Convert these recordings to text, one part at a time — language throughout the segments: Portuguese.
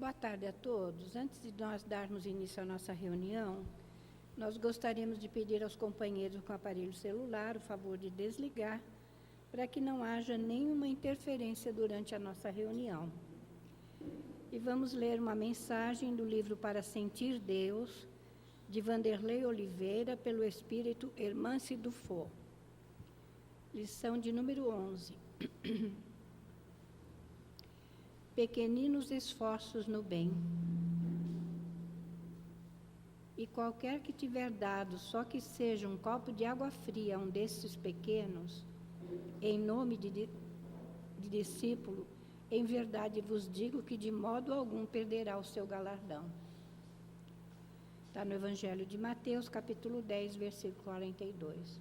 Boa tarde a todos. Antes de nós darmos início à nossa reunião, nós gostaríamos de pedir aos companheiros com aparelho celular o favor de desligar, para que não haja nenhuma interferência durante a nossa reunião. E vamos ler uma mensagem do livro Para Sentir Deus, de Vanderlei Oliveira, pelo Espírito Hermance Dufour. Lição de número 11. Pequeninos esforços no bem. E qualquer que tiver dado, só que seja um copo de água fria a um destes pequenos, em nome de discípulo, em verdade vos digo que de modo algum perderá o seu galardão. Está no Evangelho de Mateus, capítulo 10, versículo 42.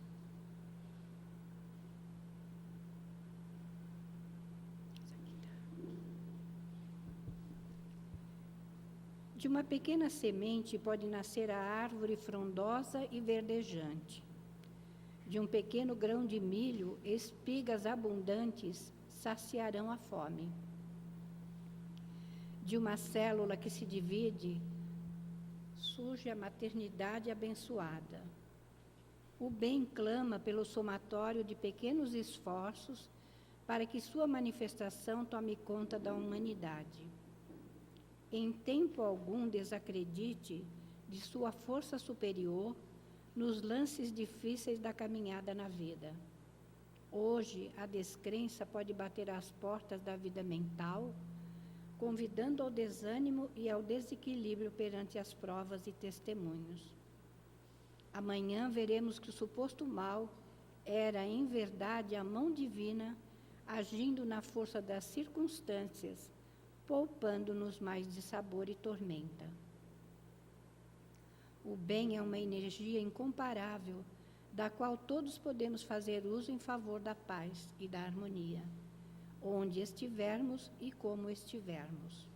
De uma pequena semente pode nascer a árvore frondosa e verdejante. De um pequeno grão de milho, espigas abundantes saciarão a fome. De uma célula que se divide, surge a maternidade abençoada. O bem clama pelo somatório de pequenos esforços para que sua manifestação tome conta da humanidade. Em tempo algum desacredite de sua força superior nos lances difíceis da caminhada na vida. Hoje, a descrença pode bater às portas da vida mental, convidando ao desânimo e ao desequilíbrio perante as provas e testemunhos. Amanhã veremos que o suposto mal era, em verdade, a mão divina agindo na força das circunstâncias, poupando-nos mais de sabor e tormenta. O bem é uma energia incomparável, da qual todos podemos fazer uso em favor da paz e da harmonia, onde estivermos e como estivermos.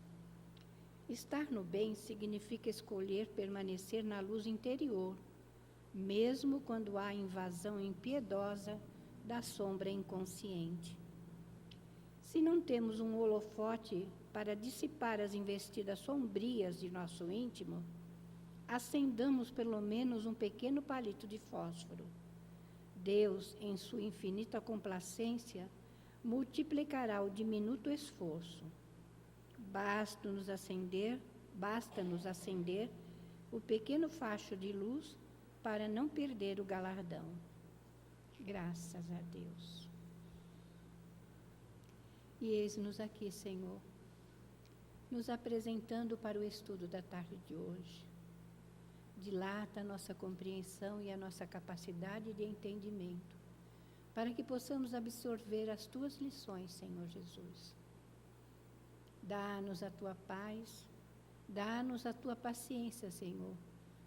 Estar no bem significa escolher permanecer na luz interior, mesmo quando há invasão impiedosa da sombra inconsciente. Se não temos um holofote para dissipar as investidas sombrias de nosso íntimo, acendamos pelo menos um pequeno palito de fósforo. Deus, em sua infinita complacência, multiplicará o diminuto esforço. Basta-nos acender o pequeno facho de luz para não perder o galardão. Graças a Deus. E eis-nos aqui, Senhor, nos apresentando para o estudo da tarde de hoje. Dilata a nossa compreensão e a nossa capacidade de entendimento, para que possamos absorver as Tuas lições, Senhor Jesus. Dá-nos a Tua paz, dá-nos a Tua paciência, Senhor,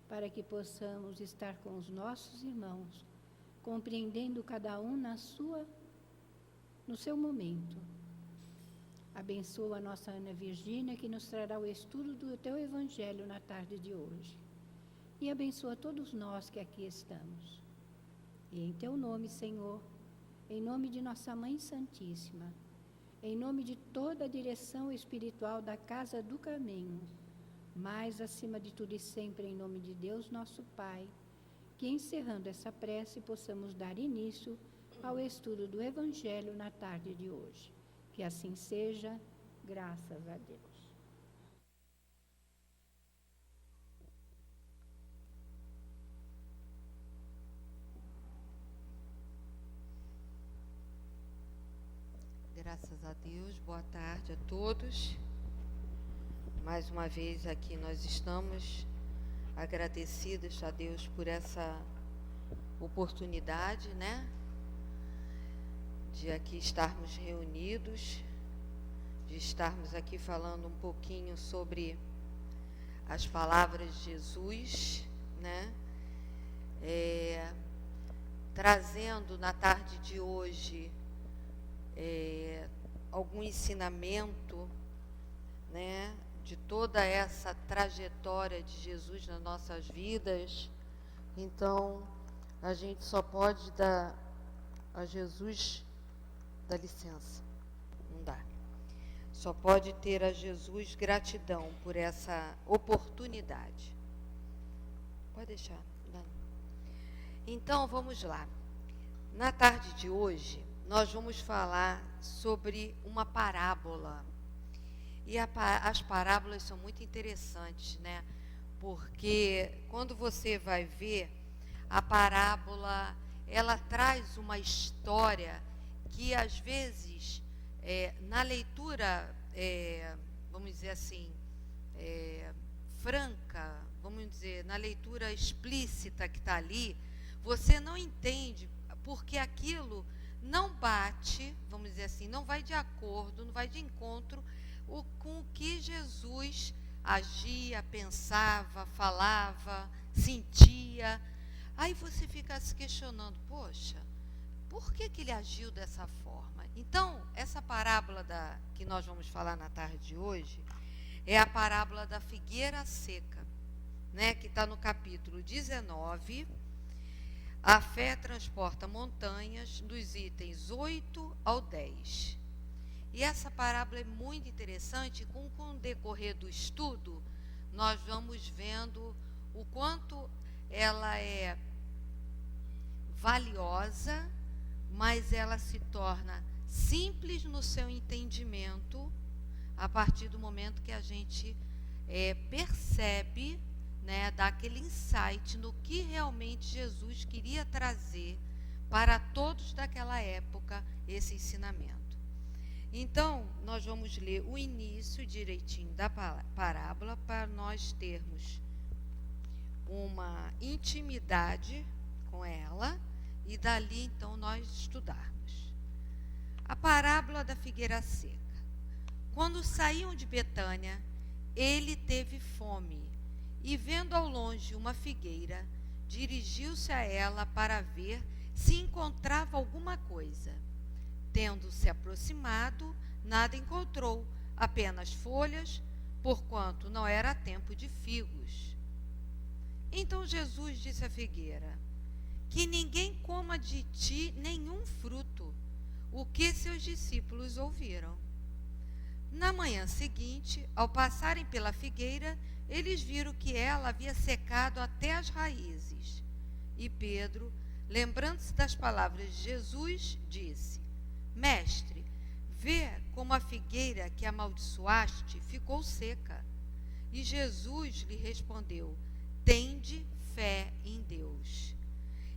para que possamos estar com os nossos irmãos, compreendendo cada um no seu momento. Abençoa a nossa Ana Virgínia, que nos trará o estudo do Teu Evangelho na tarde de hoje. E abençoa todos nós que aqui estamos. E em Teu nome, Senhor, em nome de nossa Mãe Santíssima, em nome de toda a direção espiritual da Casa do Caminho, mas, acima de tudo e sempre, em nome de Deus, nosso Pai, que, encerrando essa prece, possamos dar início ao estudo do Evangelho na tarde de hoje. Que assim seja, graças a Deus. Graças a Deus, boa tarde a todos. Mais uma vez aqui nós estamos agradecidos a Deus por essa oportunidade, né? De aqui estarmos reunidos, de estarmos aqui falando um pouquinho sobre as palavras de Jesus, né? Trazendo na tarde de hoje algum ensinamento, né? De toda essa trajetória de Jesus nas nossas vidas. Então, a gente só pode dar a Jesus, dá licença, não dá. só pode ter a Jesus gratidão por essa oportunidade. Pode deixar. Então, vamos lá. Na tarde de hoje, nós vamos falar sobre uma parábola. E as parábolas são muito interessantes, né? Porque quando você vai ver, a parábola, ela traz uma história que, às vezes, na leitura, vamos dizer assim, franca, vamos dizer, na leitura explícita que está ali, você não entende, porque aquilo não bate, vamos dizer assim, não vai de acordo, não vai de encontro com o que Jesus agia, pensava, falava, sentia. Aí você fica se questionando, poxa, por que ele agiu dessa forma? Então, essa parábola que nós vamos falar na tarde de hoje é a parábola da figueira seca, né, que está no capítulo 19. A fé transporta montanhas, dos itens 8 ao 10. E essa parábola é muito interessante, com o decorrer do estudo, nós vamos vendo o quanto ela é valiosa, mas ela se torna simples no seu entendimento a partir do momento que a gente percebe, né, dá aquele insight no que realmente Jesus queria trazer para todos daquela época, esse ensinamento. Então, nós vamos ler o início direitinho da parábola para nós termos uma intimidade com ela e dali, então, nós estudarmos. A parábola da figueira seca. Quando saíam de Betânia, ele teve fome e, vendo ao longe uma figueira, dirigiu-se a ela para ver se encontrava alguma coisa. Tendo se aproximado, nada encontrou, apenas folhas, porquanto não era tempo de figos. Então Jesus disse à figueira: que ninguém coma de ti nenhum fruto. O que seus discípulos ouviram. Na manhã seguinte, ao passarem pela figueira, eles viram que ela havia secado até as raízes. E Pedro, lembrando-se das palavras de Jesus, disse: Mestre, vê como a figueira que amaldiçoaste ficou seca. E Jesus lhe respondeu: tende fé em Deus.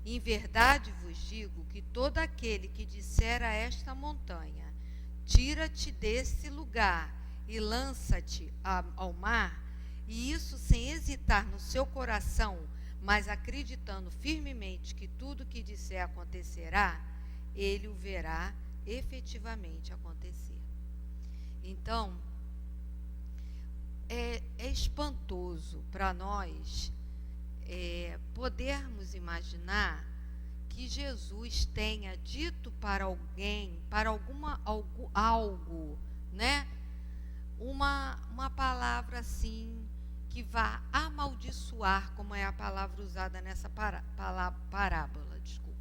Em verdade vos digo que todo aquele que disser a esta montanha: tira-te desse lugar e lança-te ao mar, e isso sem hesitar no seu coração, mas acreditando firmemente que tudo que disser acontecerá, ele o verá efetivamente acontecer. Então, é espantoso para nós podermos imaginar que Jesus tenha dito para alguém, para algo, né? Uma palavra assim que vá amaldiçoar, como é a palavra usada nessa parábola, desculpa.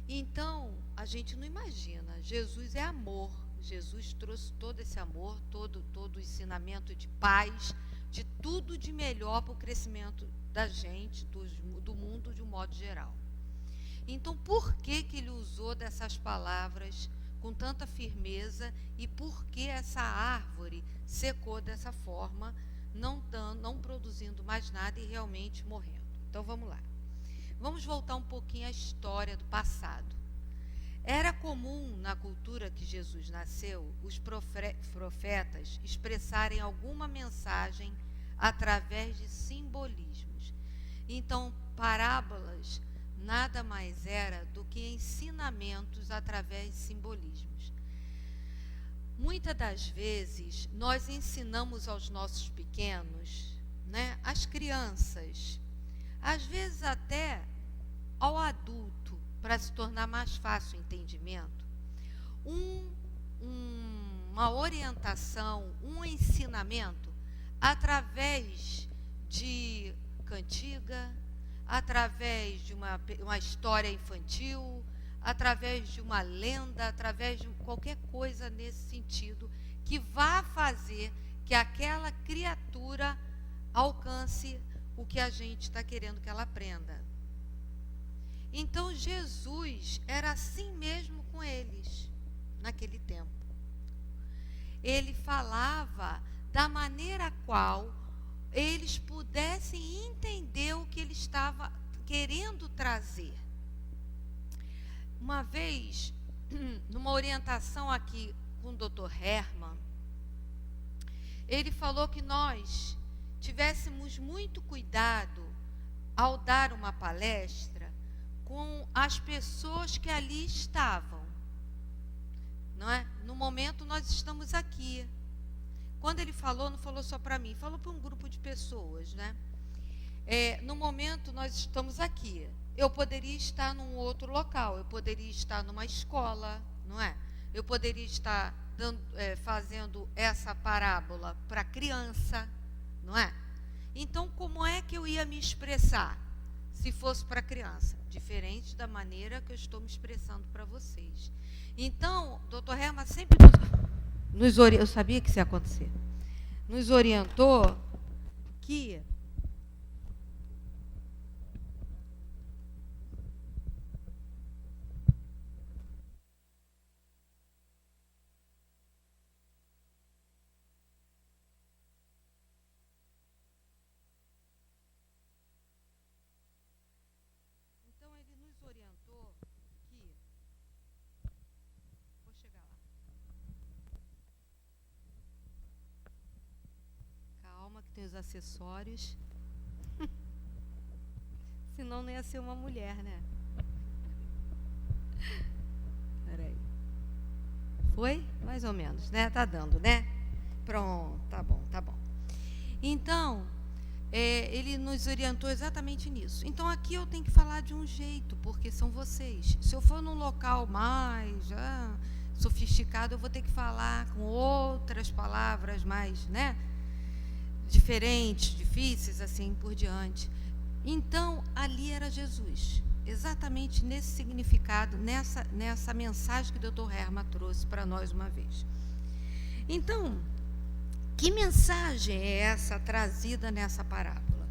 Então, a gente não imagina. Jesus é amor. Jesus trouxe todo esse amor, todo o ensinamento de paz, de tudo de melhor para o crescimento da gente, do mundo de um modo geral. Então, por que ele usou dessas palavras com tanta firmeza e por que essa árvore secou dessa forma, não produzindo mais nada e realmente morrendo? Então, vamos lá. Vamos voltar um pouquinho à história do passado. Era comum na cultura que Jesus nasceu os profetas expressarem alguma mensagem através de simbolismos. Então, parábolas nada mais era do que ensinamentos através de simbolismos. Muitas das vezes, nós ensinamos aos nossos pequenos, né, às crianças, às vezes até ao adulto, para se tornar mais fácil o entendimento, uma orientação, um ensinamento através de cantiga, através de uma história infantil, através de uma lenda, através de qualquer coisa nesse sentido que vá fazer que aquela criatura alcance o que a gente está querendo que ela aprenda. Então, Jesus era assim mesmo com eles, naquele tempo. Ele falava da maneira qual eles pudessem entender o que ele estava querendo trazer. Uma vez, numa orientação aqui com o Dr. Herman, ele falou que nós tivéssemos muito cuidado ao dar uma palestra com as pessoas que ali estavam, não é? No momento nós estamos aqui. Quando ele falou, não falou só para mim, falou para um grupo de pessoas, né? No momento nós estamos aqui. Eu poderia estar num outro local, eu poderia estar numa escola, não é? Eu poderia estar fazendo essa parábola para criança, não é? Então, como é que eu ia me expressar se fosse para criança? Diferente da maneira que eu estou me expressando para vocês. Então, o Dr. Herman sempre nos orientou, eu sabia que isso ia acontecer, nos orientou que tem os acessórios. Senão não ia ser uma mulher, né? Peraí. Foi? Mais ou menos, né? Tá dando, né? Pronto, tá bom, tá bom. Então, ele nos orientou exatamente nisso. Então, aqui eu tenho que falar de um jeito, porque são vocês. Se eu for num local mais sofisticado, eu vou ter que falar com outras palavras mais, né? Diferentes, difíceis, assim por diante. Então, ali era Jesus, exatamente nesse significado, nessa mensagem que o Dr. Herman trouxe para nós uma vez. Então, que mensagem é essa trazida nessa parábola?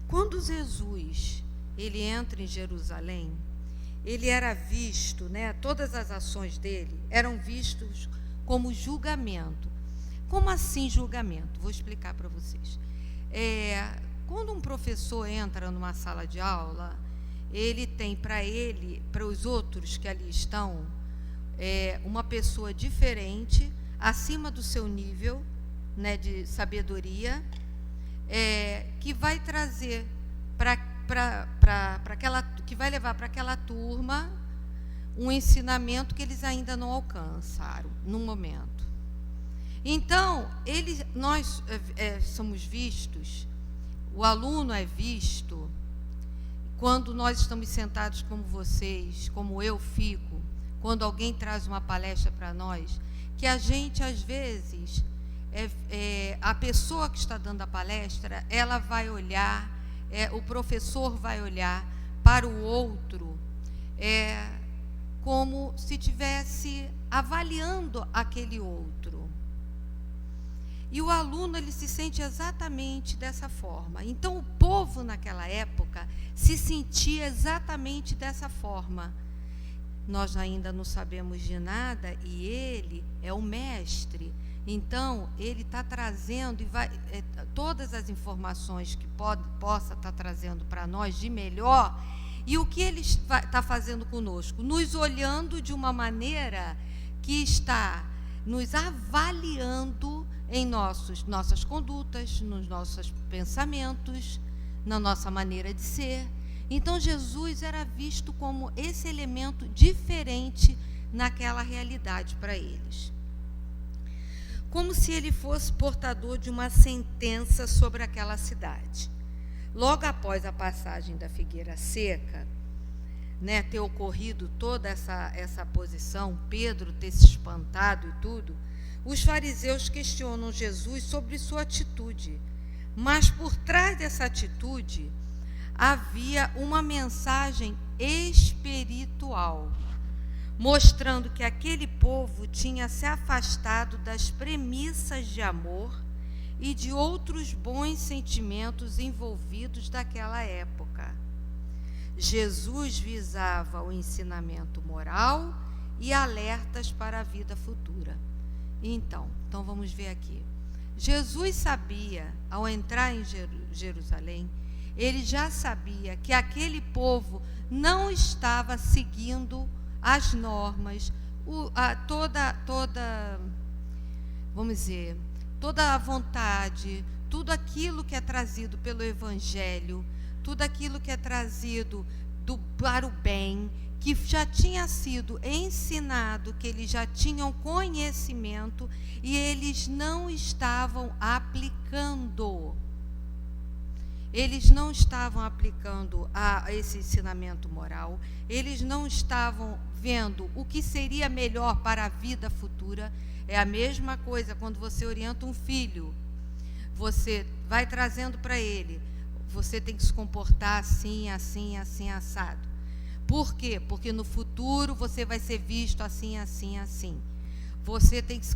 Quando Jesus, ele entra em Jerusalém, ele era visto, né, todas as ações dele eram vistos como julgamento. Como assim julgamento? Vou explicar para vocês. Quando um professor entra numa sala de aula, ele tem para os outros que ali estão, uma pessoa diferente, acima do seu nível, né, de sabedoria, que vai trazer que vai levar para aquela turma um ensinamento que eles ainda não alcançaram no momento. Então, nós somos vistos, o aluno é visto, quando nós estamos sentados como vocês, como eu fico, quando alguém traz uma palestra para nós, que a gente, às vezes, a pessoa que está dando a palestra, ela vai olhar, o professor vai olhar para o outro, como se estivesse avaliando aquele outro. E o aluno, ele se sente exatamente dessa forma. Então, o povo, naquela época, se sentia exatamente dessa forma. Nós ainda não sabemos de nada e ele é o mestre. Então, ele está trazendo todas as informações que possa estar trazendo para nós de melhor. E o que ele está fazendo conosco? Nos olhando de uma maneira que está nos avaliando em nossas condutas, nos nossos pensamentos, na nossa maneira de ser. Então, Jesus era visto como esse elemento diferente naquela realidade para eles. Como se ele fosse portador de uma sentença sobre aquela cidade. Logo após a passagem da figueira seca, né, ter ocorrido toda essa posição, Pedro ter se espantado e tudo, os fariseus questionam Jesus sobre sua atitude, mas por trás dessa atitude havia uma mensagem espiritual. mostrando que aquele povo tinha se afastado das premissas de amor e de outros bons sentimentos envolvidos daquela época. Jesus visava o ensinamento moral e alertas para a vida futura. Então vamos ver aqui. Jesus sabia, ao entrar em Jerusalém, ele já sabia que aquele povo não estava seguindo as normas, toda a vontade, tudo aquilo que é trazido pelo Evangelho, tudo aquilo que é trazido para o bem, que já tinha sido ensinado, que eles já tinham conhecimento e eles não estavam aplicando. Eles não estavam aplicando a esse ensinamento moral, eles não estavam vendo o que seria melhor para a vida futura. É a mesma coisa quando você orienta um filho, você vai trazendo para ele, você tem que se comportar assim, assim, assim, assado. Por quê? Porque no futuro você vai ser visto assim, assim, assim. Você tem que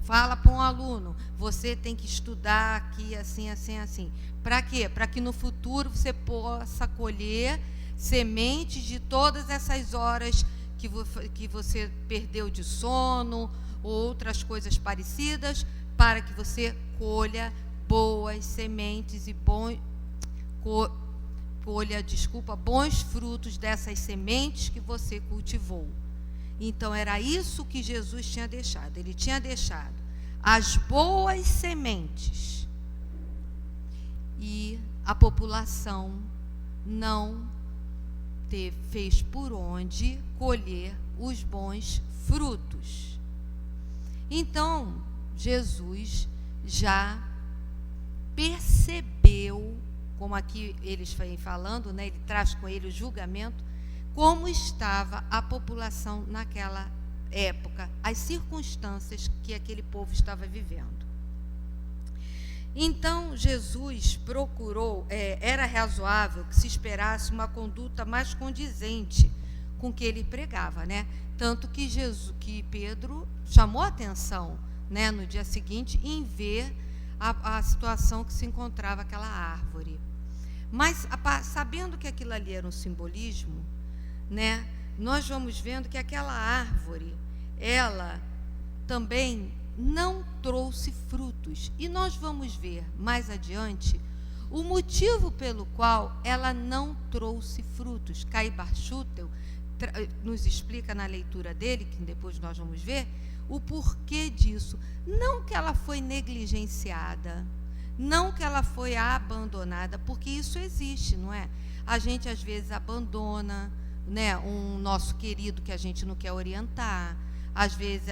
fala para um aluno, você tem que estudar aqui assim, assim, assim. Para quê? Para que no futuro você possa colher sementes de todas essas horas que você perdeu de sono, ou outras coisas parecidas, para que você colha boas sementes e bons frutos dessas sementes que você cultivou. Então, era isso que Jesus tinha deixado. Ele tinha deixado as boas sementes. E a população não fez por onde colher os bons frutos. Então, Jesus já percebeu, como aqui eles vêm falando, né, ele traz com ele o julgamento, como estava a população naquela época, as circunstâncias que aquele povo estava vivendo. Então, Jesus procurou, era razoável que se esperasse uma conduta mais condizente com o que ele pregava, né? Tanto que Pedro chamou a atenção, né, no dia seguinte, em ver a situação que se encontrava aquela árvore. Mas, sabendo que aquilo ali era um simbolismo, né, nós vamos vendo que aquela árvore, ela também não trouxe frutos. E nós vamos ver mais adiante o motivo pelo qual ela não trouxe frutos. Kai Bar Schutel nos explica na leitura dele, que depois nós vamos ver, o porquê disso. Não que ela foi negligenciada, não que ela foi abandonada, porque isso existe, não é? A gente às vezes abandona, né, um nosso querido que a gente não quer orientar. Às vezes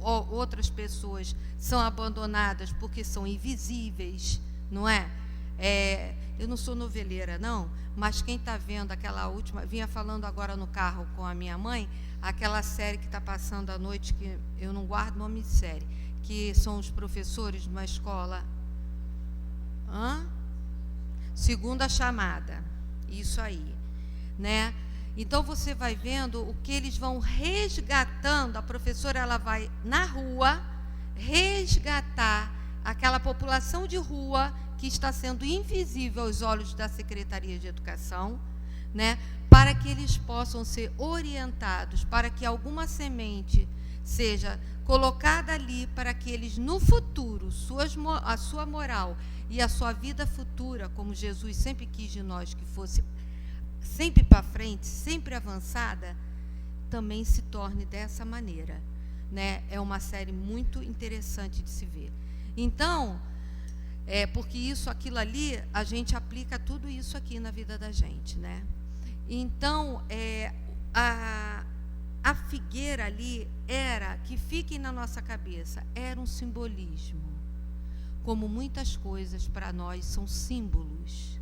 outras pessoas são abandonadas porque são invisíveis, não é? Eu não sou noveleira, não, mas quem está vendo aquela última, vinha falando agora no carro com a minha mãe, aquela série que está passando à noite, que eu não guardo o nome de série, que são os professores de uma escola. Segunda Chamada, isso aí, né? Então, você vai vendo o que eles vão resgatando. A professora, ela vai na rua resgatar aquela população de rua que está sendo invisível aos olhos da Secretaria de Educação, né, para que eles possam ser orientados, para que alguma semente seja colocada ali, para que eles, no futuro, a sua moral e a sua vida futura, como Jesus sempre quis de nós, que fosse sempre para frente, sempre avançada, também se torne dessa maneira, né? É uma série muito interessante de se ver. Então, porque aquilo ali, a gente aplica tudo isso aqui na vida da gente, né? Então, a figueira ali que fiquem na nossa cabeça, era um simbolismo, como muitas coisas para nós são símbolos.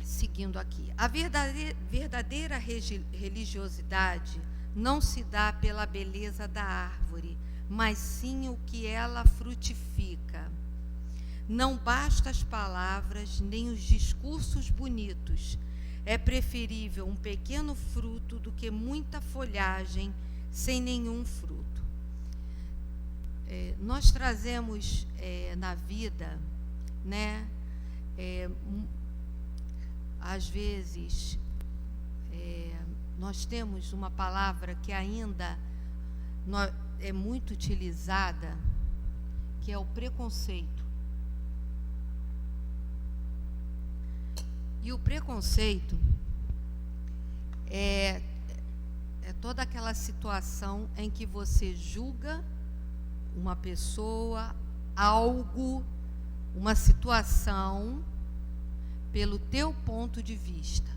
Seguindo aqui, a verdadeira religiosidade não se dá pela beleza da árvore, mas sim o que ela frutifica. Não basta as palavras nem os discursos bonitos, É preferível um pequeno fruto do que muita folhagem sem nenhum fruto. Nós trazemos na vida, né, às vezes, nós temos uma palavra que ainda é muito utilizada, que é o preconceito. E o preconceito é toda aquela situação em que você julga uma pessoa, algo, uma situação, pelo teu ponto de vista.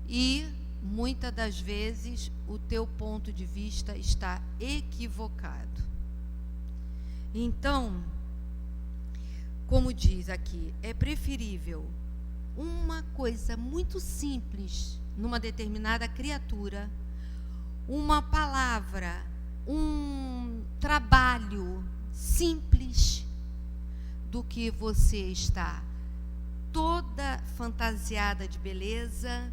E, muitas das vezes, o teu ponto de vista está equivocado. Então, como diz aqui, é preferível uma coisa muito simples numa determinada criatura, uma palavra, um trabalho simples, do que você estar toda fantasiada de beleza,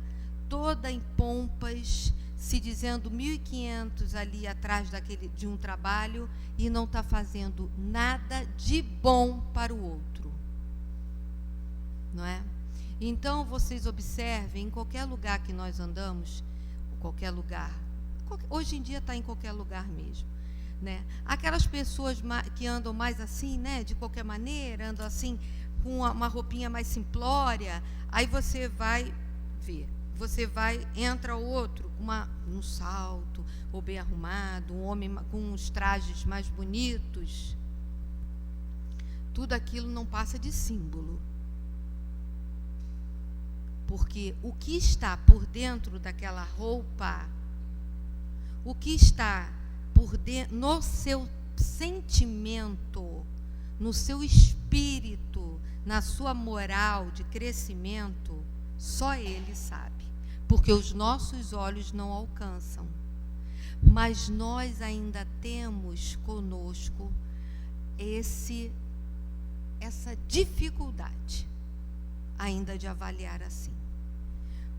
toda em pompas, se dizendo 1.500 ali atrás de um trabalho e não está fazendo nada de bom para o outro, não é? Então, vocês observem, em qualquer lugar que nós andamos, qualquer lugar, hoje em dia está em qualquer lugar mesmo, né? Aquelas pessoas que andam mais assim, né, de qualquer maneira, andam assim, com uma roupinha mais simplória, aí você vai ver, entra outro com um salto, ou bem arrumado, um homem com uns trajes mais bonitos. Tudo aquilo não passa de símbolo. Porque o que está por dentro daquela roupa, o que está por dentro, no seu sentimento, no seu espírito, na sua moral de crescimento, só Ele sabe, porque os nossos olhos não alcançam. Mas nós ainda temos conosco essa dificuldade ainda de avaliar assim.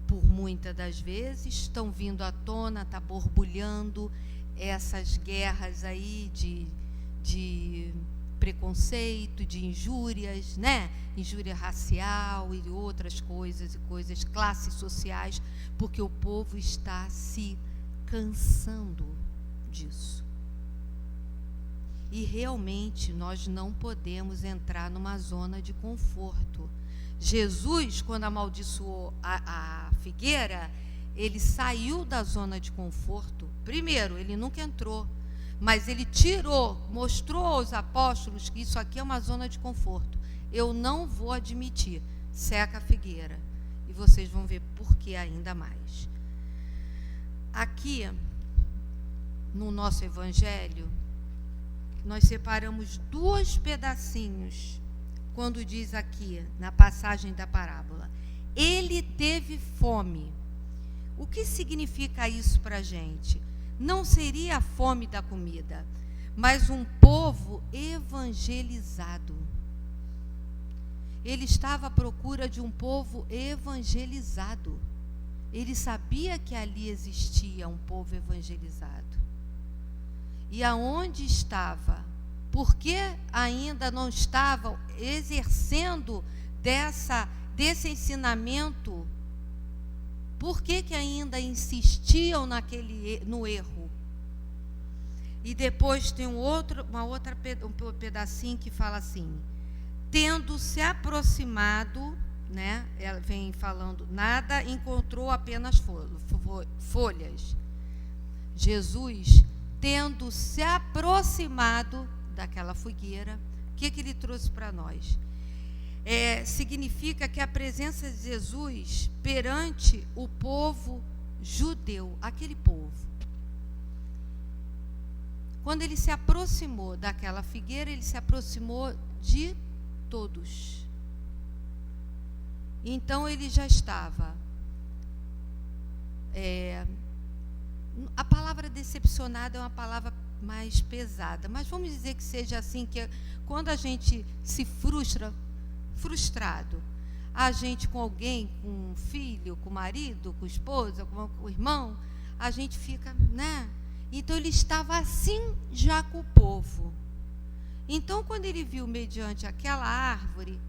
Por muitas das vezes estão vindo à tona, está borbulhando essas guerras aí de preconceito, de injúrias, né? Injúria racial e outras coisas, classes sociais, porque o povo está se cansando disso. E realmente nós não podemos entrar numa zona de conforto. Jesus, quando amaldiçoou a figueira, ele saiu da zona de conforto. Primeiro, ele nunca entrou, mas ele mostrou aos apóstolos que isso aqui é uma zona de conforto. Eu não vou admitir. Seca a figueira. E vocês vão ver por que ainda mais. Aqui, no nosso evangelho, nós separamos 2 pedacinhos, quando diz aqui, na passagem da parábola, ele teve fome. O que significa isso para a gente? Não seria a fome da comida, mas um povo evangelizado. Ele estava à procura de um povo evangelizado. Ele sabia que ali existia um povo evangelizado. E aonde estava? Por que ainda não estavam exercendo desse ensinamento? Por que ainda insistiam no erro? E depois tem um pedacinho que fala assim: tendo se aproximado, né? Ela vem falando, nada encontrou, apenas folhas. Jesus, tendo se aproximado daquela figueira, o que ele trouxe para nós? Significa que a presença de Jesus perante o povo judeu, aquele povo. Quando ele se aproximou daquela figueira, ele se aproximou de todos. Então ele já estava. A palavra decepcionado é uma palavra mais pesada, mas vamos dizer que seja assim, que quando a gente se frustrado, a gente com alguém, com um filho, com o marido, com a esposa, com o irmão, a gente fica, né? Então ele estava assim já com o povo. Então quando ele viu diante daquela árvore,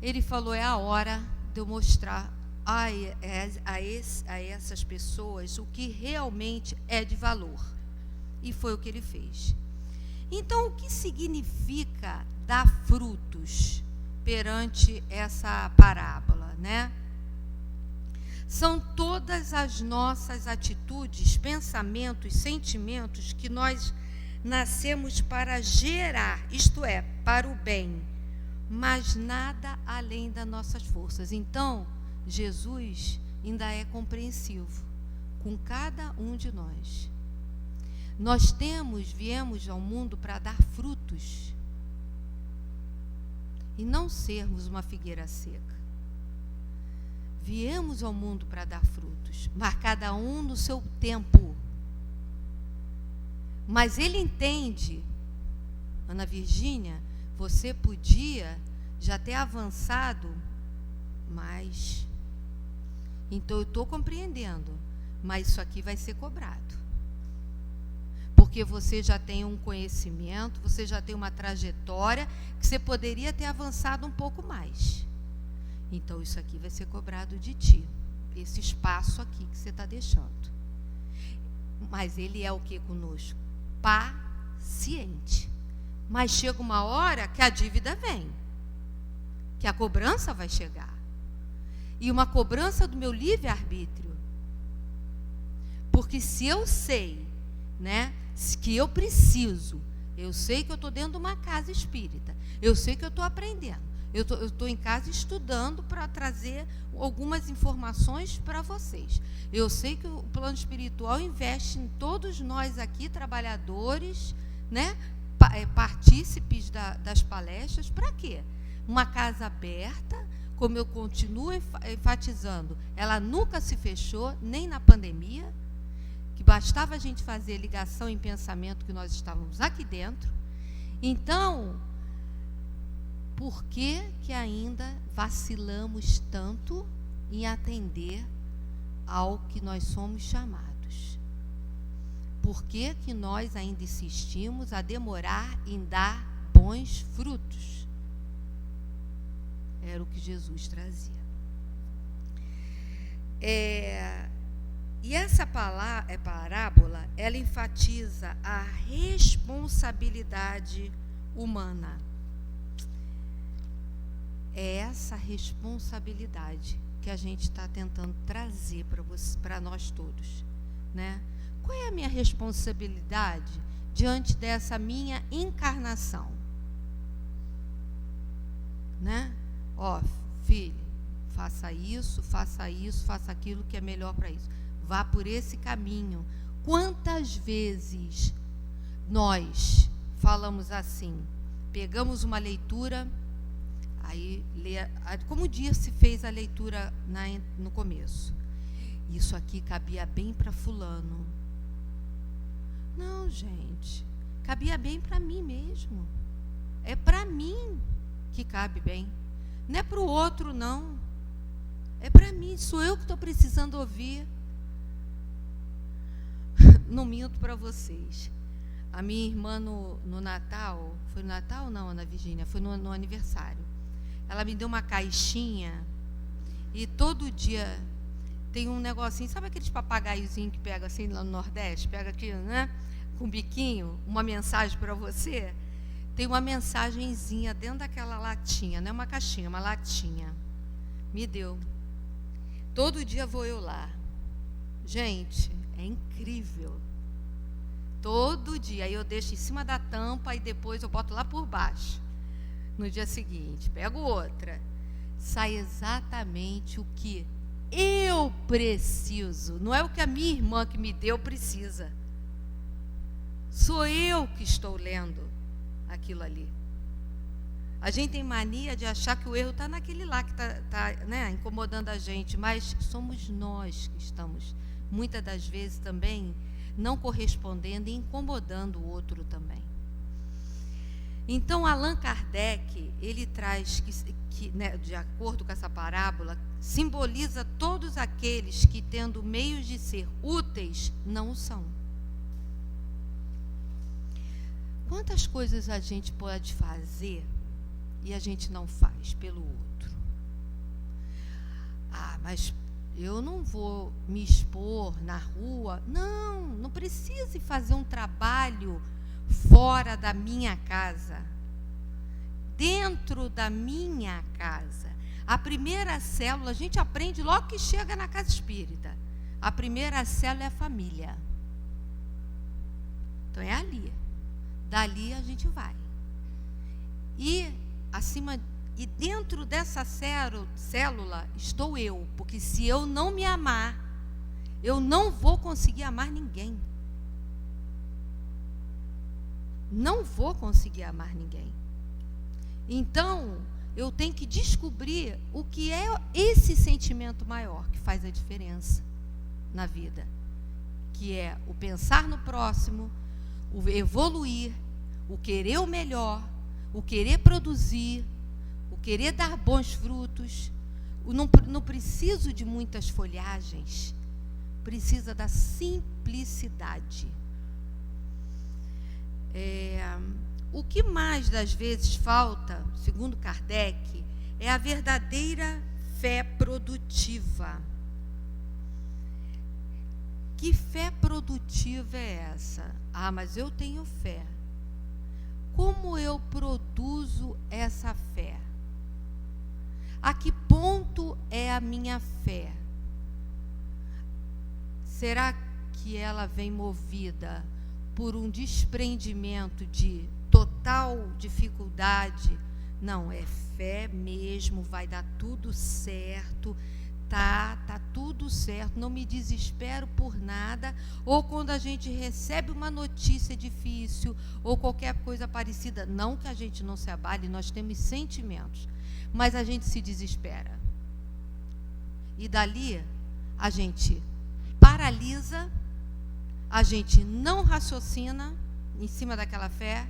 ele falou, é a hora de eu mostrar a essas pessoas o que realmente é de valor. E foi o que ele fez. Então, o que significa dar frutos perante essa parábola, né? São todas as nossas atitudes, pensamentos, sentimentos que nós nascemos para gerar, isto é, para o bem, mas nada além das nossas forças. Então, Jesus ainda é compreensivo com cada um de nós. Nós viemos ao mundo para dar frutos e não sermos uma figueira seca. Viemos ao mundo para dar frutos, mas cada um no seu tempo. Mas ele entende, Ana Virgínia, você podia já ter avançado mais. Então eu estou compreendendo, mas isso aqui vai ser cobrado. Porque você já tem um conhecimento, você já tem uma trajetória, que você poderia ter avançado um pouco mais. Então, isso aqui vai ser cobrado de ti. Esse espaço aqui que você está deixando. Mas ele é o que conosco? Paciente. Mas chega uma hora que a dívida vem. Que a cobrança vai chegar. E uma cobrança do meu livre-arbítrio. Porque se eu sei, né, que eu preciso, eu sei que eu estou dentro de uma casa espírita, eu sei que eu estou aprendendo, eu estou em casa estudando para trazer algumas informações para vocês. Eu sei que o plano espiritual investe em todos nós aqui, trabalhadores, né, partícipes das palestras. Para quê? Uma casa aberta, como eu continuo enfatizando, ela nunca se fechou, nem na pandemia, que bastava a gente fazer ligação em pensamento que nós estávamos aqui dentro. Então, por que ainda vacilamos tanto em atender ao que nós somos chamados? Por que nós ainda insistimos a demorar em dar bons frutos? Era o que Jesus trazia. E essa parábola, ela enfatiza a responsabilidade humana. É essa responsabilidade que a gente está tentando trazer para nós todos, né? Qual é a minha responsabilidade diante dessa minha encarnação? Né? Ó, filho, faça isso, faça aquilo que é melhor para isso. Vá por esse caminho. Quantas vezes nós falamos assim, pegamos uma leitura, aí, como o dia se fez a leitura no começo, isso aqui cabia bem para fulano. Não, gente, cabia bem para mim mesmo. É para mim que cabe bem. Não é para o outro, não. É para mim, sou eu que estou precisando ouvir. Não minto para vocês. A minha irmã no Natal, foi no Natal não, Ana Virgínia, foi no aniversário. Ela me deu uma caixinha e todo dia tem um negocinho, sabe aqueles papagaiozinhos que pega assim lá no Nordeste, pega aqui, né, com biquinho, uma mensagem para você? Tem uma mensagenzinha dentro daquela latinha, não é uma caixinha, uma latinha. Me deu. Todo dia vou eu lá. Gente, é incrível. Todo dia. Aí eu deixo em cima da tampa e depois eu boto lá por baixo. No dia seguinte, pego outra. Sai exatamente o que eu preciso. Não é o que a minha irmã que me deu precisa. Sou eu que estou lendo aquilo ali. A gente tem mania de achar que o erro está naquele lá que está né, incomodando a gente, mas somos nós que estamos, muitas das vezes também, não correspondendo e incomodando o outro também. Então, Allan Kardec, ele traz que né, de acordo com essa parábola, simboliza todos aqueles que, tendo meios de ser úteis, não o são. Quantas coisas a gente pode fazer e a gente não faz pelo outro? Ah, mas eu não vou me expor na rua. Não, não precise fazer um trabalho fora da minha casa. Dentro da minha casa. A primeira célula, a gente aprende logo que chega na casa espírita. A primeira célula é a família. Então é ali. Dali a gente vai. E dentro dessa célula estou eu, porque se eu não me amar, eu não vou conseguir amar ninguém. Não vou conseguir amar ninguém. Então, eu tenho que descobrir o que é esse sentimento maior que faz a diferença na vida, que é o pensar no próximo, o evoluir, o querer o melhor, o querer produzir, o querer dar bons frutos. Não preciso de muitas folhagens, precisa da simplicidade. O que mais das vezes falta, segundo Kardec, é a verdadeira fé produtiva. Que fé produtiva é essa? Ah, mas eu tenho fé. Como eu produzo essa fé? A que ponto é a minha fé? Será que ela vem movida por um desprendimento de total dificuldade? Não, é fé mesmo, vai dar tudo certo. Tá tudo certo, não me desespero por nada. Ou quando a gente recebe uma notícia difícil, ou qualquer coisa parecida, não que a gente não se abale, nós temos sentimentos, mas a gente se desespera. E dali, a gente paralisa, a gente não raciocina em cima daquela fé,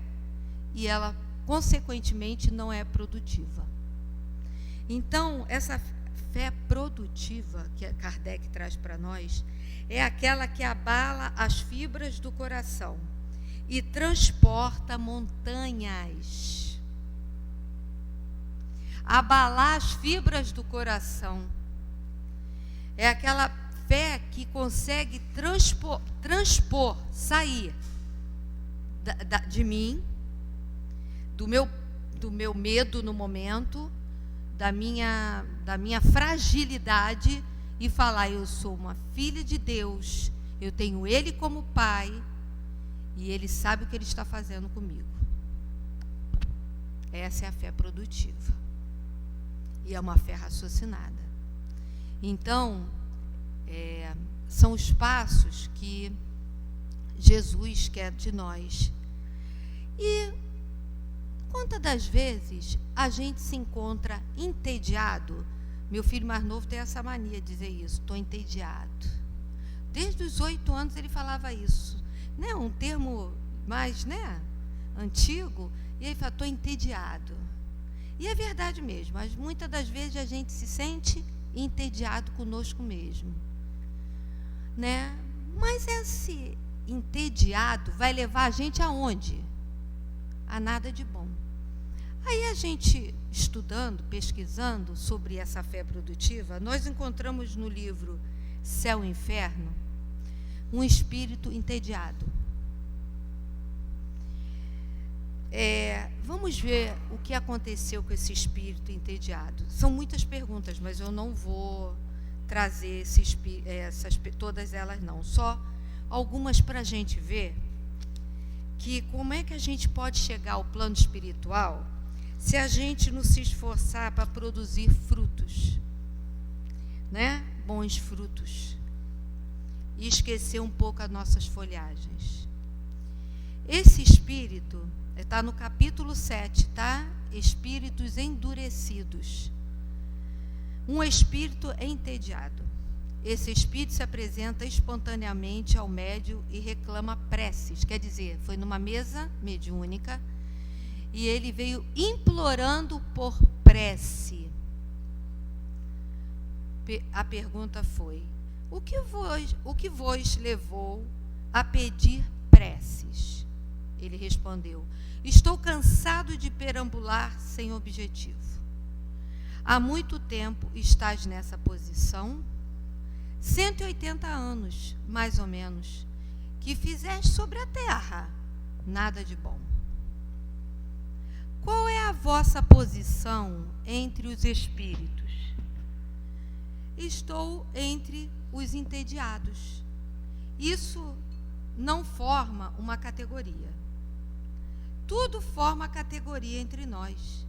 e ela, consequentemente, não é produtiva. Então, essa fé produtiva que Kardec traz para nós é aquela que abala as fibras do coração e transporta montanhas. Abalar as fibras do coração é aquela fé que consegue transpor, sair de mim, do meu medo no momento, da minha fragilidade, e falar: eu sou uma filha de Deus, eu tenho Ele como Pai, e Ele sabe o que Ele está fazendo comigo. Essa é a fé produtiva. E é uma fé raciocinada. Então, são os passos que Jesus quer de nós. E quantas das vezes a gente se encontra entediado? Meu filho mais novo tem essa mania de dizer isso: estou entediado. Desde os 8 anos ele falava isso, né? Um termo mais, né, antigo. E ele fala: estou entediado. E é verdade mesmo, mas muitas das vezes a gente se sente entediado conosco mesmo, né? Mas esse entediado vai levar a gente aonde? A nada de bom. Aí a gente, estudando, pesquisando sobre essa fé produtiva, nós encontramos no livro Céu e Inferno um espírito entediado. Vamos ver o que aconteceu com esse espírito entediado. São muitas perguntas, mas eu não vou trazer todas elas não, só algumas para a gente ver que como é que a gente pode chegar ao plano espiritual se a gente não se esforçar para produzir frutos, né? Bons frutos, e esquecer um pouco as nossas folhagens. Esse espírito está no capítulo 7, tá? Espíritos endurecidos. Um espírito entediado. Esse espírito se apresenta espontaneamente ao médium e reclama preces. Quer dizer, foi numa mesa mediúnica e ele veio implorando por prece. A pergunta foi: o que vos levou a pedir preces? Ele respondeu: estou cansado de perambular sem objetivo. Há muito tempo estás nessa posição? 180 anos, mais ou menos, que fizeste sobre a terra nada de bom. Qual é a vossa posição entre os espíritos? Estou entre os entediados. Isso não forma uma categoria. Tudo forma categoria entre nós.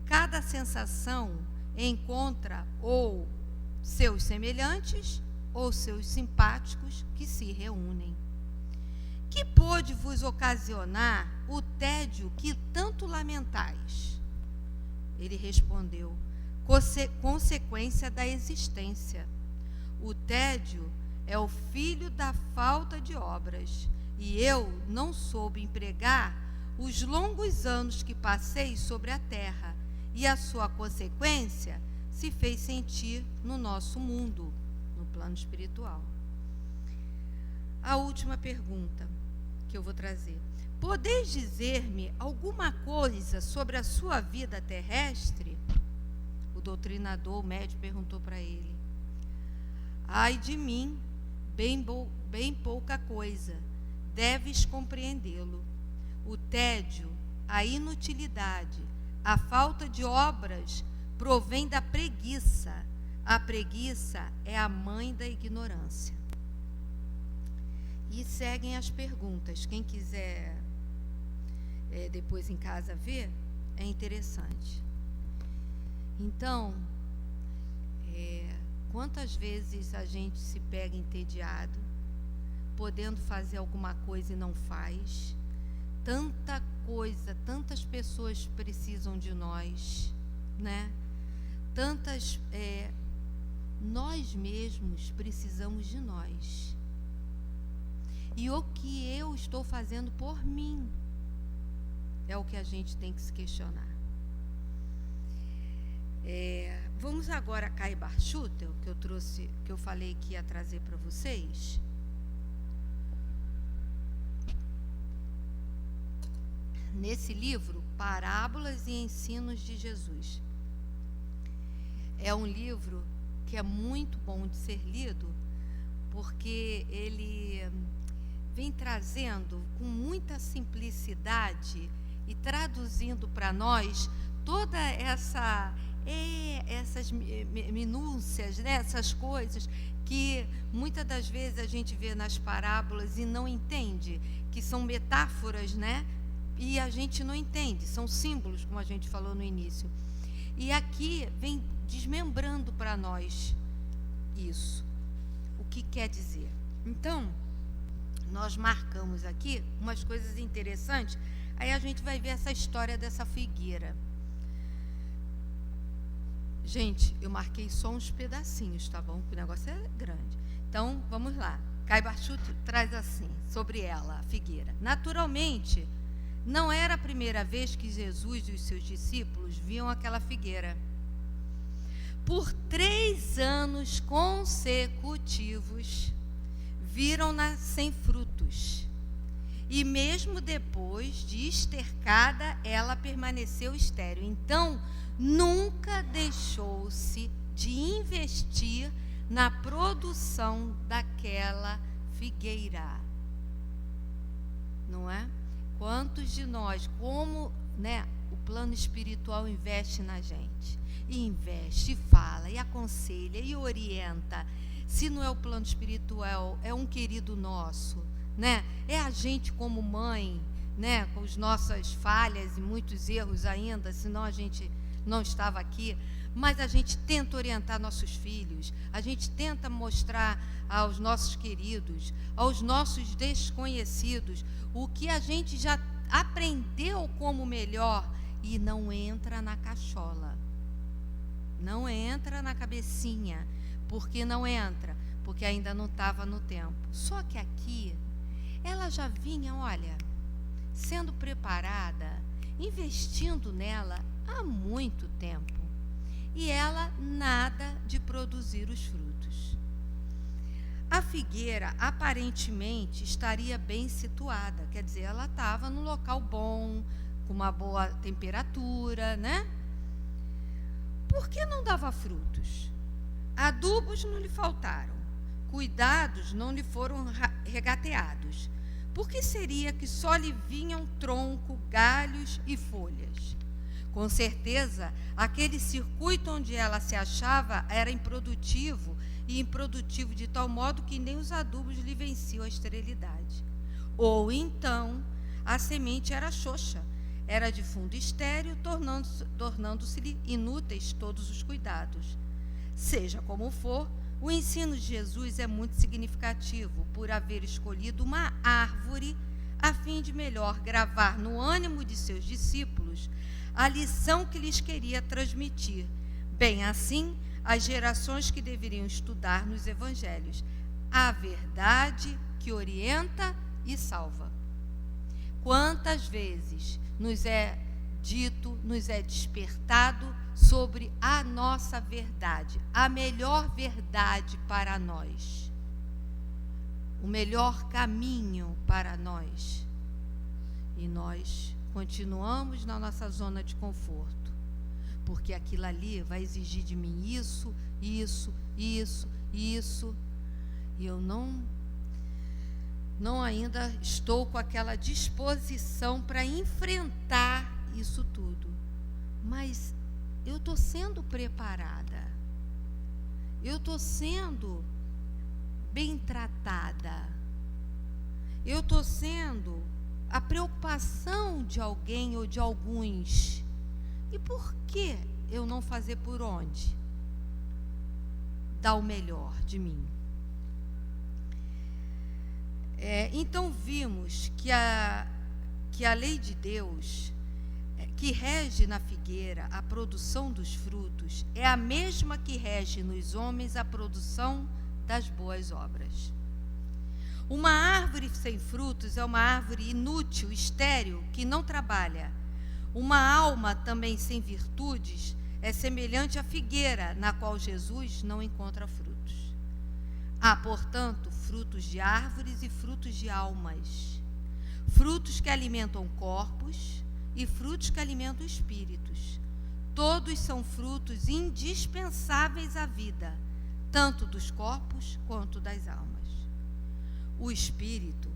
Cada sensação encontra ou seus semelhantes ou seus simpáticos que se reúnem. Que pôde vos ocasionar o tédio que tanto lamentais? Ele respondeu: consequência da existência. O tédio é o filho da falta de obras, e eu não soube empregar os longos anos que passei sobre a terra, e a sua consequência se fez sentir no nosso mundo, no plano espiritual. A última pergunta que eu vou trazer: podeis dizer-me alguma coisa sobre a sua vida terrestre? O doutrinador, o médium, perguntou para ele. Ai de mim, bem pouca coisa, deves compreendê-lo. O tédio, a inutilidade, a falta de obras provém da preguiça. A preguiça é a mãe da ignorância. E seguem as perguntas. Quem quiser depois em casa ver, é interessante. Então, quantas vezes a gente se pega entediado, podendo fazer alguma coisa e não faz? Tanta coisa, tantas pessoas precisam de nós, né? Nós mesmos precisamos de nós. E o que eu estou fazendo por mim é o que a gente tem que se questionar. Vamos agora a Caibar Schutel, que eu falei que ia trazer para vocês. Nesse livro, Parábolas e Ensinos de Jesus. É um livro que é muito bom de ser lido, porque ele vem trazendo com muita simplicidade e traduzindo para nós toda essas minúcias, né, essas coisas que muitas das vezes a gente vê nas parábolas e não entende, que são metáforas, né? E a gente não entende, são símbolos, como a gente falou no início. E aqui vem desmembrando para nós isso, o que quer dizer. Então, nós marcamos aqui umas coisas interessantes, aí a gente vai ver essa história dessa figueira. Gente, eu marquei só uns pedacinhos, tá bom? Porque o negócio é grande. Então, vamos lá. Caibar Schutel traz assim, sobre ela, a figueira. Naturalmente, não era a primeira vez que Jesus e os seus discípulos viam aquela figueira. Por 3 anos consecutivos, viram-na sem frutos. E mesmo depois de estercada, ela permaneceu estéril. Então, nunca deixou-se de investir na produção daquela figueira. Não é? Quantos de nós, como, né, o plano espiritual investe na gente? E investe, e fala, e aconselha, e orienta. Se não é o plano espiritual, é um querido nosso, né? É a gente como mãe, né, com as nossas falhas e muitos erros ainda, senão a gente não estava aqui, mas a gente tenta orientar nossos filhos, a gente tenta mostrar aos nossos queridos, aos nossos desconhecidos, o que a gente já aprendeu como melhor, e não entra na cachola, não entra na cabecinha. Por que não entra? Porque ainda não estava no tempo. Só que aqui, ela já vinha, olha, sendo preparada investindo nela há muito tempo, e ela nada de produzir os frutos. A figueira aparentemente estaria bem situada, quer dizer, ela estava num local bom, com uma boa temperatura, né? Por que não dava frutos? Adubos não lhe faltaram, cuidados não lhe foram regateados. Por que seria que só lhe vinham tronco, galhos e folhas? Com certeza, aquele circuito onde ela se achava era improdutivo, e improdutivo de tal modo que nem os adubos lhe venciam a esterilidade. Ou então, a semente era xoxa, era de fundo estéril, tornando-se-lhe inúteis todos os cuidados. Seja como for, o ensino de Jesus é muito significativo por haver escolhido uma árvore a fim de melhor gravar no ânimo de seus discípulos a lição que lhes queria transmitir, bem assim as gerações que deveriam estudar nos evangelhos, a verdade que orienta e salva. Quantas vezes nos é dito, nos é despertado sobre a nossa verdade, a melhor verdade para nós, o melhor caminho para nós, e nós continuamos na nossa zona de conforto, porque aquilo ali vai exigir de mim isso, e eu não ainda estou com aquela disposição para enfrentar isso tudo. Mas eu estou sendo preparada, eu estou sendo bem tratada, eu estou sendo a preocupação de alguém ou de alguns. E por que eu não fazer por onde? Dar o melhor de mim. Então vimos que a lei de Deus, que rege na figueira a produção dos frutos, é a mesma que rege nos homens a produção das boas obras. Uma árvore sem frutos é uma árvore inútil, estéril, que não trabalha. Uma alma também sem virtudes é semelhante à figueira, na qual Jesus não encontra frutos. Há, portanto, frutos de árvores e frutos de almas. Frutos que alimentam corpos e frutos que alimentam espíritos. Todos são frutos indispensáveis à vida, tanto dos corpos quanto das almas. O espírito,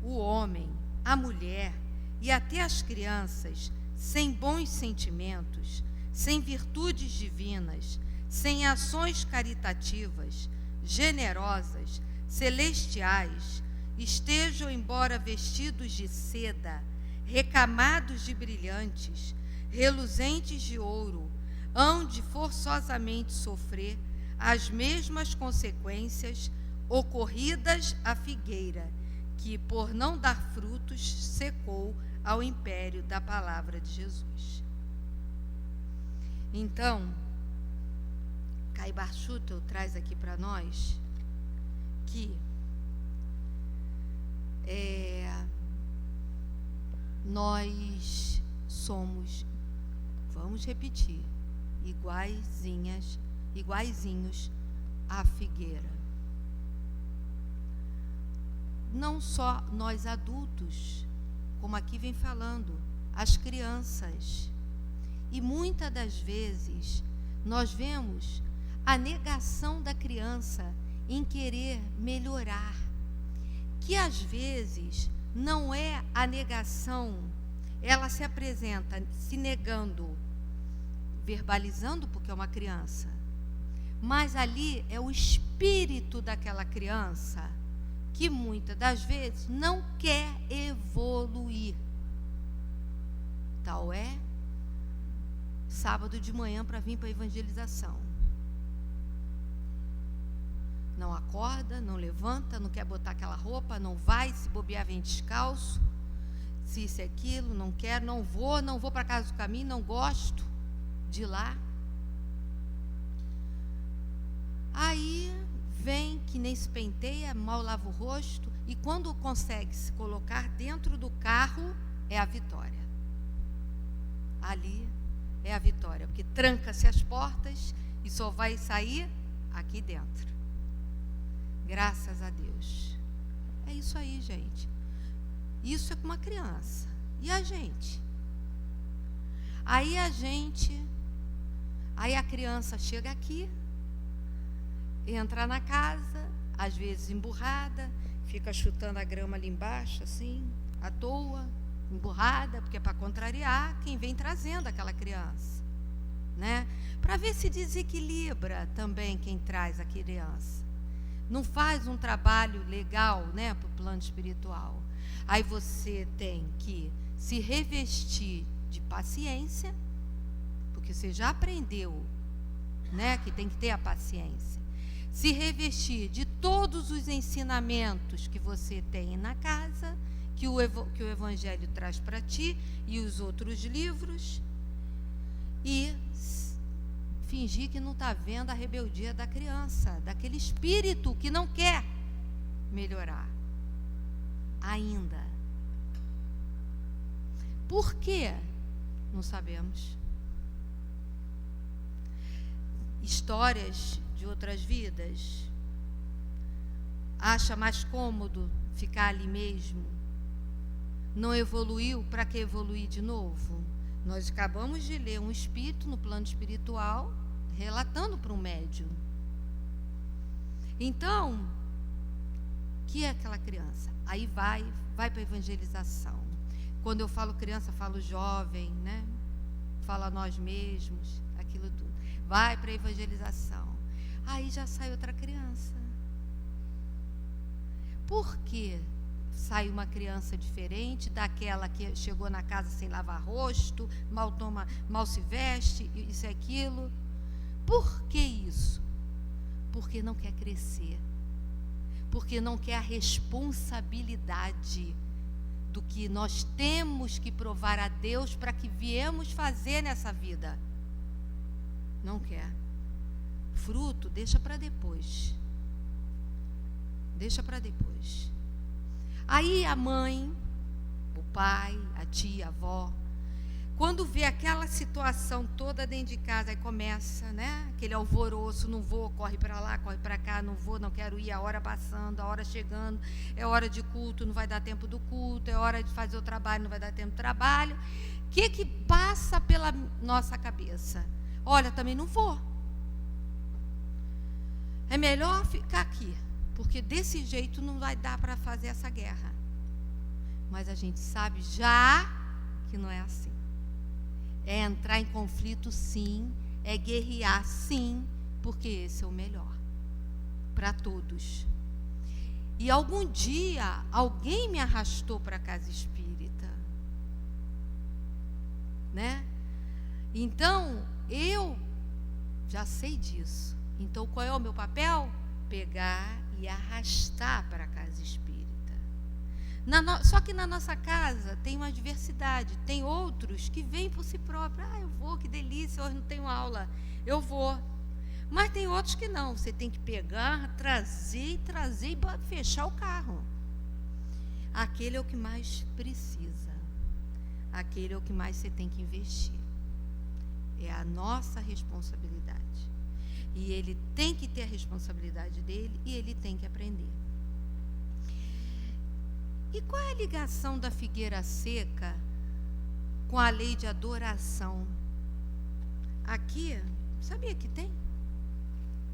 o homem, a mulher e até as crianças, sem bons sentimentos, sem virtudes divinas, sem ações caritativas, generosas, celestiais, estejam, embora vestidos de seda, recamados de brilhantes, reluzentes de ouro, hão de forçosamente sofrer as mesmas consequências ocorridas à figueira, que, por não dar frutos, secou ao império da palavra de Jesus. Então, Caibar Schutel traz aqui para nós que nós somos, vamos repetir, iguaizinhos à figueira. Não só nós adultos, como aqui vem falando, as crianças. E muitas das vezes nós vemos a negação da criança em querer melhorar, que às vezes não é a negação, ela se apresenta se negando, verbalizando porque é uma criança, mas ali é o espírito daquela criança que muitas das vezes não quer evoluir. Tal é sábado de manhã para vir para a evangelização. Não acorda, não levanta, não quer botar aquela roupa, não vai, se bobear vem descalço, se isso é aquilo, não quero, não vou para casa do caminho, não gosto de lá. Aí vem que nem se penteia, mal lava o rosto, e quando consegue se colocar dentro do carro, é a vitória. ali é a vitória, porque tranca-se as portas e só vai sair aqui dentro. Graças a Deus. É isso aí, gente. Isso é com uma criança. E a gente? Aí a criança chega aqui, entra na casa, às vezes emburrada, fica chutando a grama ali embaixo, assim, à toa, emburrada, porque é para contrariar quem vem trazendo aquela criança, né? Para ver se desequilibra também quem traz a criança. Não faz um trabalho legal, né, para o plano espiritual. Aí você tem que se revestir de paciência, porque você já aprendeu, né, que tem que ter a paciência. Se revestir de todos os ensinamentos que você tem na casa, que o Evangelho traz para ti, e os outros livros, e fingir que não está vendo a rebeldia da criança, daquele espírito que não quer melhorar ainda. Por quê? Não sabemos. Histórias de outras vidas. Acha mais cômodo ficar ali mesmo? Não evoluiu, para que evoluir de novo? Nós acabamos de ler um espírito no plano espiritual relatando para um médium. Então, o que é aquela criança? Aí vai para a evangelização. Quando eu falo criança, falo jovem, né? Falo a nós mesmos, aquilo tudo. Vai para a evangelização. Aí já sai outra criança. Por quê? Sai uma criança diferente daquela que chegou na casa sem lavar rosto, mal se veste, isso e aquilo. Por que isso? Porque não quer crescer. Porque não quer a responsabilidade do que nós temos que provar a Deus para que viemos fazer nessa vida. Não quer. Fruto, deixa para depois. Deixa para depois. Aí a mãe, o pai, a tia, a avó, quando vê aquela situação toda dentro de casa, aí começa, né? Aquele alvoroço, não vou, corre para lá, corre para cá, não vou, não quero ir, a hora passando, a hora chegando, é hora de culto, não vai dar tempo do culto, é hora de fazer o trabalho, não vai dar tempo do trabalho. O que passa pela nossa cabeça? Olha, também não vou. É melhor ficar aqui, porque desse jeito não vai dar para fazer essa guerra. Mas a gente sabe já que não é assim. É entrar em conflito, sim. É guerrear, sim. Porque esse é o melhor para todos. E algum dia, alguém me arrastou para a casa espírita. Né? Então, eu já sei disso. Então, qual é o meu papel? Pegar e arrastar para a casa espírita. Só que na nossa casa tem uma diversidade. Tem outros que vêm por si próprios. Eu vou, que delícia, hoje não tenho aula. Eu vou. Mas tem outros que não. Você tem que pegar, trazer e fechar o carro. Aquele é o que mais precisa. Aquele é o que mais você tem que investir. É a nossa responsabilidade. E ele tem que ter a responsabilidade dele e ele tem que aprender. E qual é a ligação da figueira seca com a lei de adoração? Aqui, sabia que tem?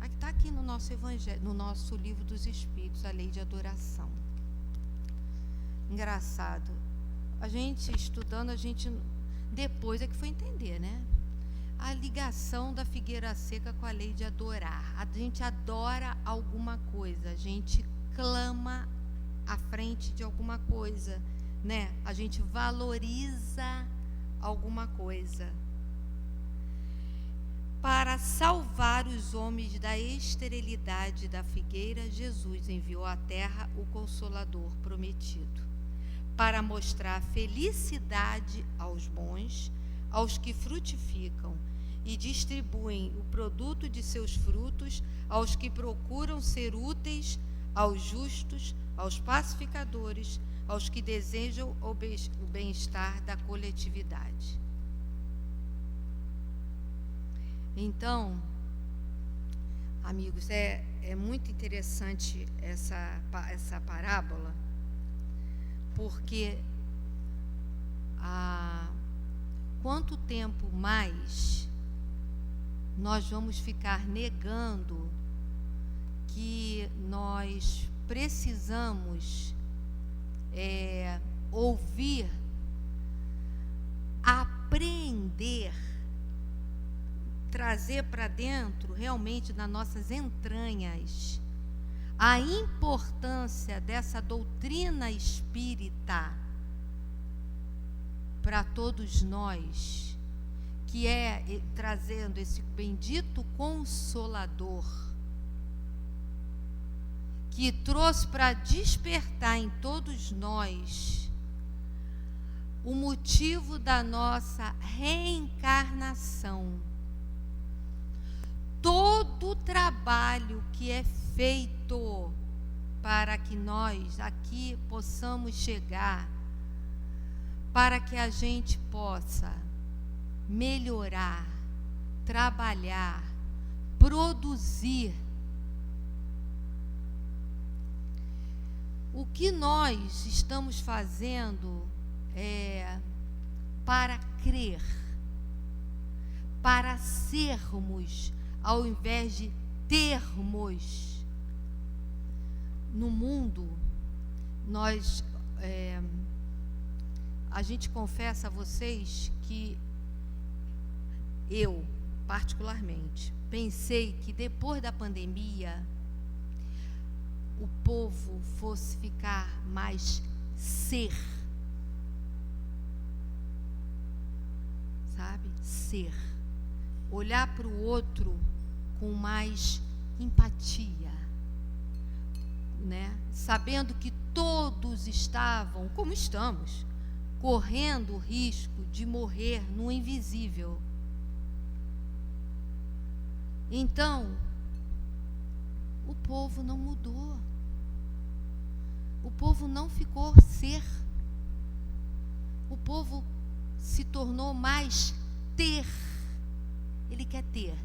Está aqui no nosso evangelho, no nosso livro dos Espíritos, a lei de adoração. Engraçado. A gente estudando, depois é que foi entender, né? A ligação da figueira seca com a lei de adorar. A gente adora alguma coisa, a gente clama à frente de alguma coisa, né? A gente valoriza alguma coisa. Para salvar os homens da esterilidade da figueira, Jesus enviou à terra o Consolador prometido, para mostrar a felicidade aos bons, aos que frutificam e distribuem o produto de seus frutos, aos que procuram ser úteis, aos justos, aos pacificadores, aos que desejam o bem-estar da coletividade. Então, amigos, é muito interessante essa parábola, porque quanto tempo mais nós vamos ficar negando que nós precisamos ouvir, aprender, trazer para dentro, realmente, nas nossas entranhas, a importância dessa doutrina espírita para todos nós, que é trazendo esse bendito Consolador, que trouxe para despertar em todos nós o motivo da nossa reencarnação. Todo o trabalho que é feito para que nós aqui possamos chegar, para que a gente possa melhorar, trabalhar, produzir. O que nós estamos fazendo para crer, para sermos, ao invés de termos. No mundo, a gente confessa a vocês que eu, particularmente, pensei que depois da pandemia o povo fosse ficar mais ser, sabe? Ser. Olhar para o outro com mais empatia, né? Sabendo que todos estavam, como estamos, correndo o risco de morrer no invisível. Então, o povo não mudou. O povo não ficou ser. O povo se tornou mais ter. Ele quer ter.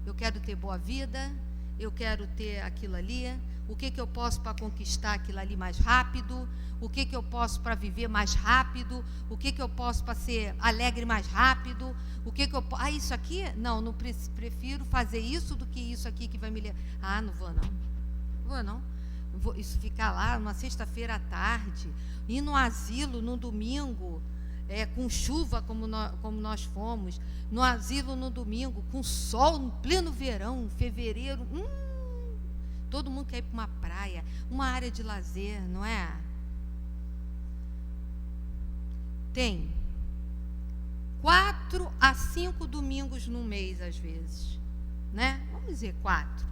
Eu quero ter boa vida, eu quero ter aquilo ali. O que eu posso para conquistar aquilo ali mais rápido? O que eu posso para viver mais rápido? O que eu posso para ser alegre mais rápido? O que eu posso... isso aqui? Não prefiro fazer isso do que isso aqui que vai me levar. Não vou não. Vou isso ficar lá numa sexta-feira à tarde, ir no asilo no domingo, com chuva como nós fomos, no asilo no domingo, com sol no pleno verão, fevereiro. Todo mundo quer ir para uma praia, uma área de lazer, não é? Tem 4 a 5 domingos no mês, às vezes, né? Vamos dizer 4,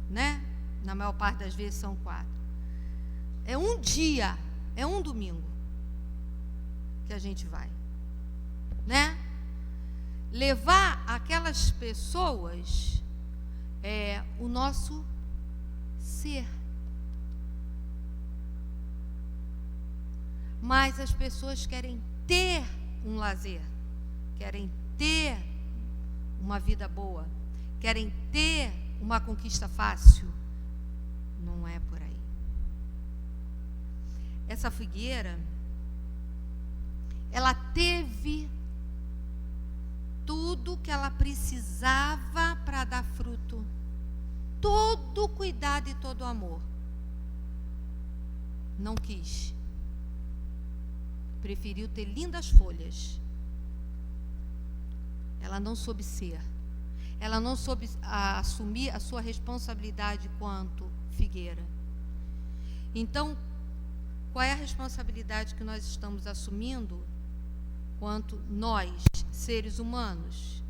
né? Na maior parte das vezes são 4. É um dia, é um domingo que a gente vai, né? Levar aquelas pessoas o nosso ser. Mas as pessoas querem ter um lazer, querem ter uma vida boa, querem ter uma conquista fácil. Não é por aí. Essa figueira, ela teve tudo que ela precisava para dar fruto. Todo o cuidado e todo o amor. Não quis. Preferiu ter lindas folhas. Ela não soube ser. Ela não soube assumir a sua responsabilidade quanto figueira. Então, qual é a responsabilidade que nós estamos assumindo quanto nós, seres humanos,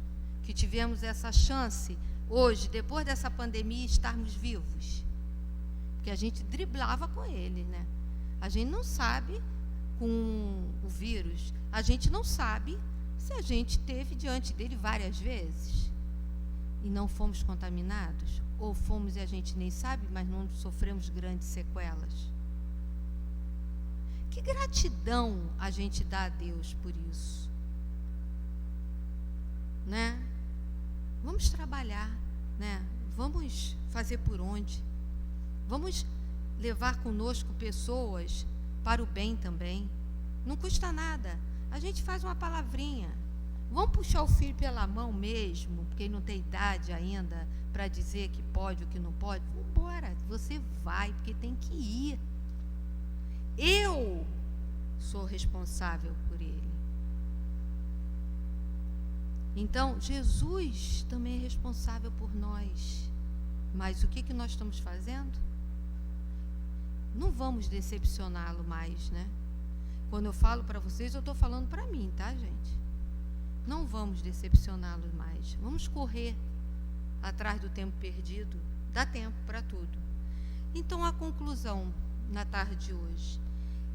que tivemos essa chance hoje, depois dessa pandemia, estarmos vivos? Porque a gente driblava com ele, né? A gente não sabe com o vírus, a gente não sabe se a gente teve diante dele várias vezes e não fomos contaminados, ou fomos e a gente nem sabe, mas não sofremos grandes sequelas. Que gratidão a gente dá a Deus por isso, né? Vamos trabalhar, né? Vamos fazer por onde? Vamos levar conosco pessoas para o bem também. Não custa nada. A gente faz uma palavrinha. Vamos puxar o filho pela mão mesmo, porque ele não tem idade ainda para dizer que pode ou que não pode. Vamos embora. Você vai, porque tem que ir. Eu sou responsável por ele. Então, Jesus também é responsável por nós. Mas o que nós estamos fazendo? Não vamos decepcioná-lo mais, né? Quando eu falo para vocês, eu estou falando para mim, tá, gente? Não vamos decepcioná-lo mais. Vamos correr atrás do tempo perdido. Dá tempo para tudo. Então, a conclusão na tarde de hoje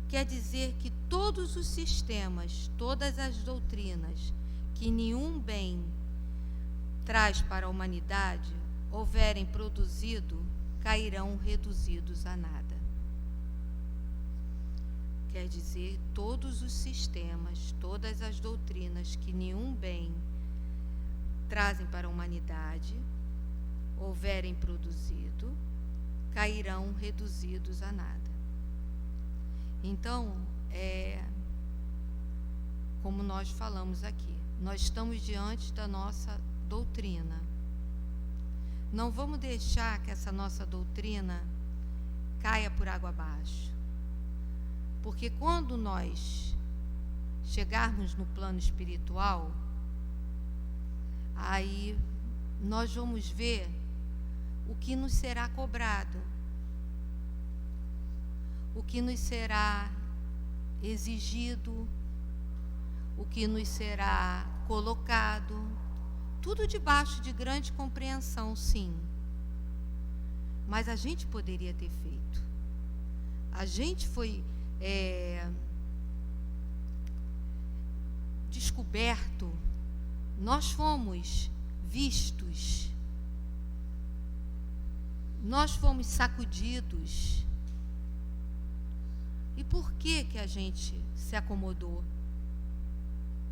quer dizer que todos os sistemas, todas as doutrinas que nenhum bem traz para a humanidade houverem produzido, cairão reduzidos a nada. Quer dizer, todos os sistemas, todas as doutrinas que nenhum bem trazem para a humanidade houverem produzido, cairão reduzidos a nada. Então, como nós falamos aqui, nós estamos diante da nossa doutrina. Não vamos deixar que essa nossa doutrina caia por água abaixo. Porque quando nós chegarmos no plano espiritual, aí nós vamos ver o que nos será cobrado, o que nos será exigido, o que nos será colocado, tudo debaixo de grande compreensão, sim. Mas a gente poderia ter feito. A gente foi descoberto, nós fomos vistos, nós fomos sacudidos. E por que a gente se acomodou?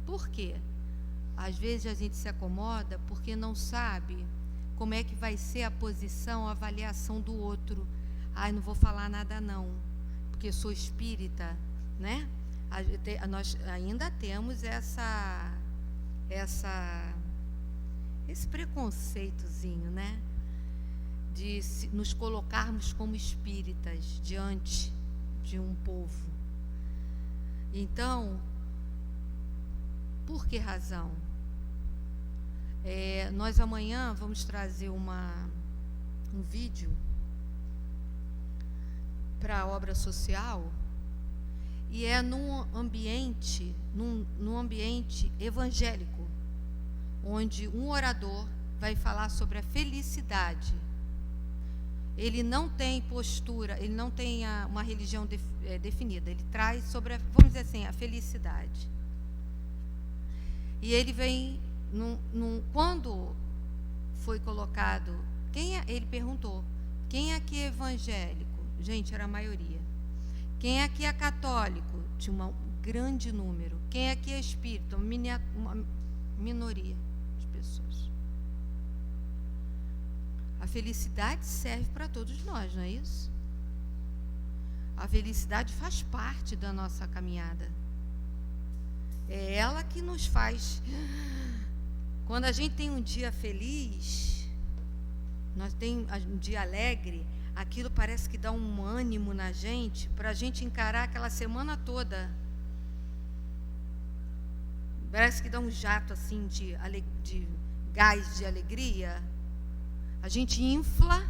Por quê? Às vezes a gente se acomoda porque não sabe como é que vai ser a posição, a avaliação do outro. Ai, não vou falar nada não, porque sou espírita, né? Nós ainda temos esse preconceitozinho, né? De nos colocarmos como espíritas diante de um povo. Então, por que razão? Nós amanhã vamos trazer um vídeo para a obra social, e num ambiente evangélico, onde um orador vai falar sobre a felicidade. Ele não tem postura, ele não tem uma religião definida, ele traz sobre, vamos dizer assim, a felicidade. E ele vem, quando foi colocado, ele perguntou, quem aqui é evangélico? Gente, era a maioria. Quem aqui é católico? Tinha um grande número. Quem aqui é espírita? Uma minoria de pessoas. A felicidade serve para todos nós, não é isso? A felicidade faz parte da nossa caminhada. É ela que nos faz. Quando a gente tem um dia feliz, nós temos um dia alegre, aquilo parece que dá um ânimo na gente, para a gente encarar aquela semana toda. Parece que dá um jato assim de gás de alegria. A gente infla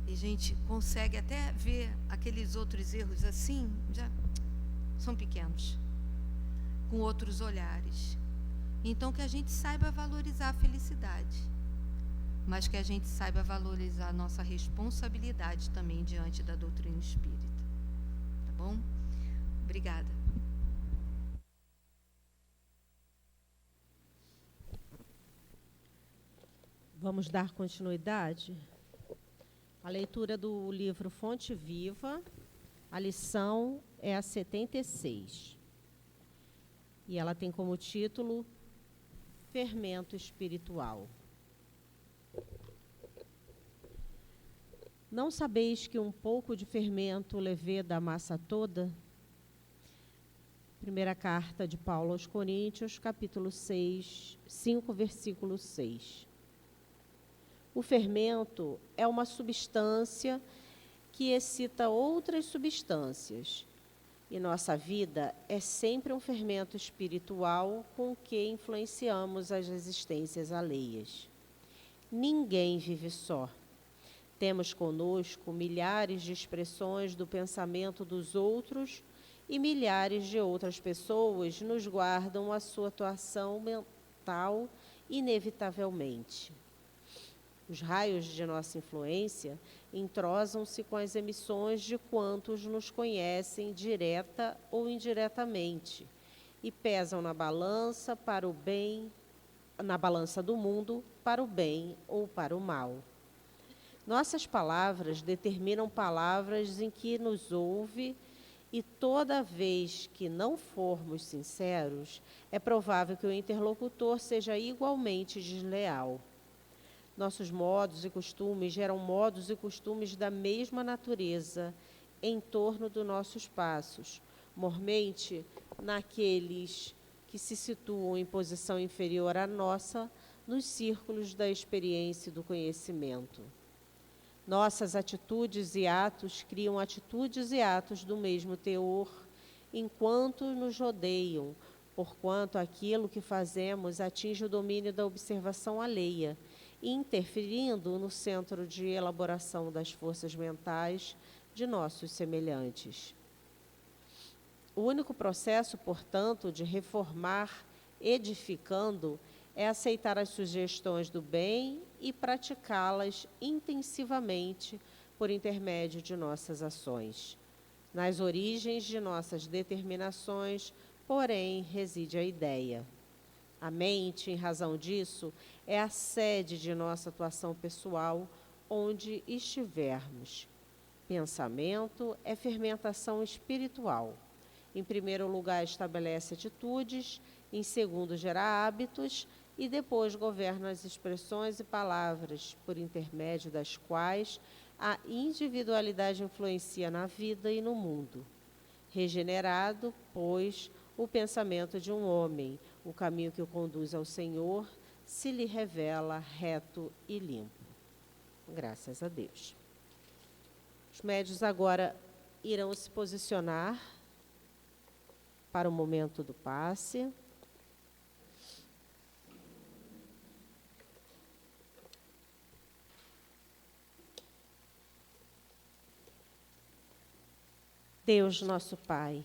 e a gente consegue até ver aqueles outros erros assim, já são pequenos, com outros olhares. Então, que a gente saiba valorizar a felicidade, mas que a gente saiba valorizar a nossa responsabilidade também diante da doutrina espírita. Tá bom? Obrigada. Vamos dar continuidade à leitura do livro Fonte Viva. A lição é a 76. E ela tem como título fermento espiritual. Não sabeis que um pouco de fermento leveda a massa toda? Primeira carta de Paulo aos Coríntios, capítulo 5, versículo 6. O fermento é uma substância que excita outras substâncias. E nossa vida é sempre um fermento espiritual com que influenciamos as existências alheias. Ninguém vive só. Temos conosco milhares de expressões do pensamento dos outros e milhares de outras pessoas nos guardam a sua atuação mental inevitavelmente. Os raios de nossa influência entrosam-se com as emissões de quantos nos conhecem direta ou indiretamente e pesam na balança para o bem, na balança do mundo para o bem ou para o mal. Nossas palavras determinam palavras em que nos ouve e toda vez que não formos sinceros, é provável que o interlocutor seja igualmente desleal. Nossos modos e costumes geram modos e costumes da mesma natureza em torno dos nossos passos, mormente naqueles que se situam em posição inferior à nossa, nos círculos da experiência e do conhecimento. Nossas atitudes e atos criam atitudes e atos do mesmo teor, enquanto nos rodeiam, porquanto aquilo que fazemos atinge o domínio da observação alheia, interferindo no centro de elaboração das forças mentais de nossos semelhantes. O único processo, portanto, de reformar edificando é aceitar as sugestões do bem e praticá-las intensivamente por intermédio de nossas ações. Nas origens de nossas determinações, porém, reside a ideia. A mente, em razão disso, é a sede de nossa atuação pessoal, onde estivermos. Pensamento é fermentação espiritual. Em primeiro lugar, estabelece atitudes, em segundo, gera hábitos e depois governa as expressões e palavras, por intermédio das quais a individualidade influencia na vida e no mundo. Regenerado, pois, o pensamento de um homem, o caminho que o conduz ao Senhor, se lhe revela reto e limpo. Graças a Deus. Os médios agora irão se posicionar para o momento do passe. Deus, nosso Pai,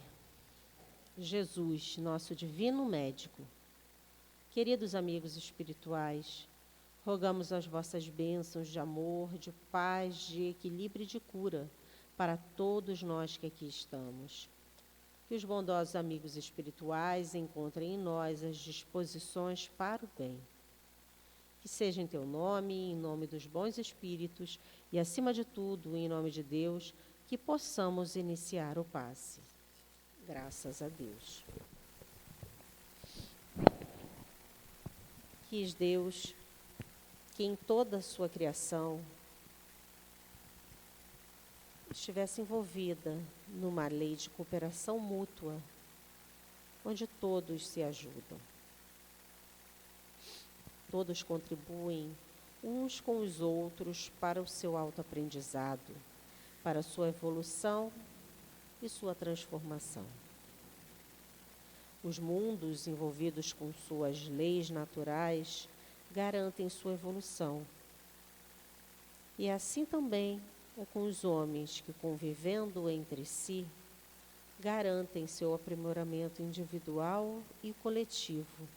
Jesus, nosso divino médico, queridos amigos espirituais, rogamos as vossas bênçãos de amor, de paz, de equilíbrio e de cura para todos nós que aqui estamos. Que os bondosos amigos espirituais encontrem em nós as disposições para o bem. Que seja em teu nome, em nome dos bons espíritos e, acima de tudo, em nome de Deus, que possamos iniciar o passe. Graças a Deus. Quis Deus que em toda a sua criação estivesse envolvida numa lei de cooperação mútua, onde todos se ajudam. Todos contribuem uns com os outros para o seu autoaprendizado, para a sua evolução e sua transformação. Os mundos envolvidos com suas leis naturais garantem sua evolução. E assim também é com os homens que, convivendo entre si, garantem seu aprimoramento individual e coletivo,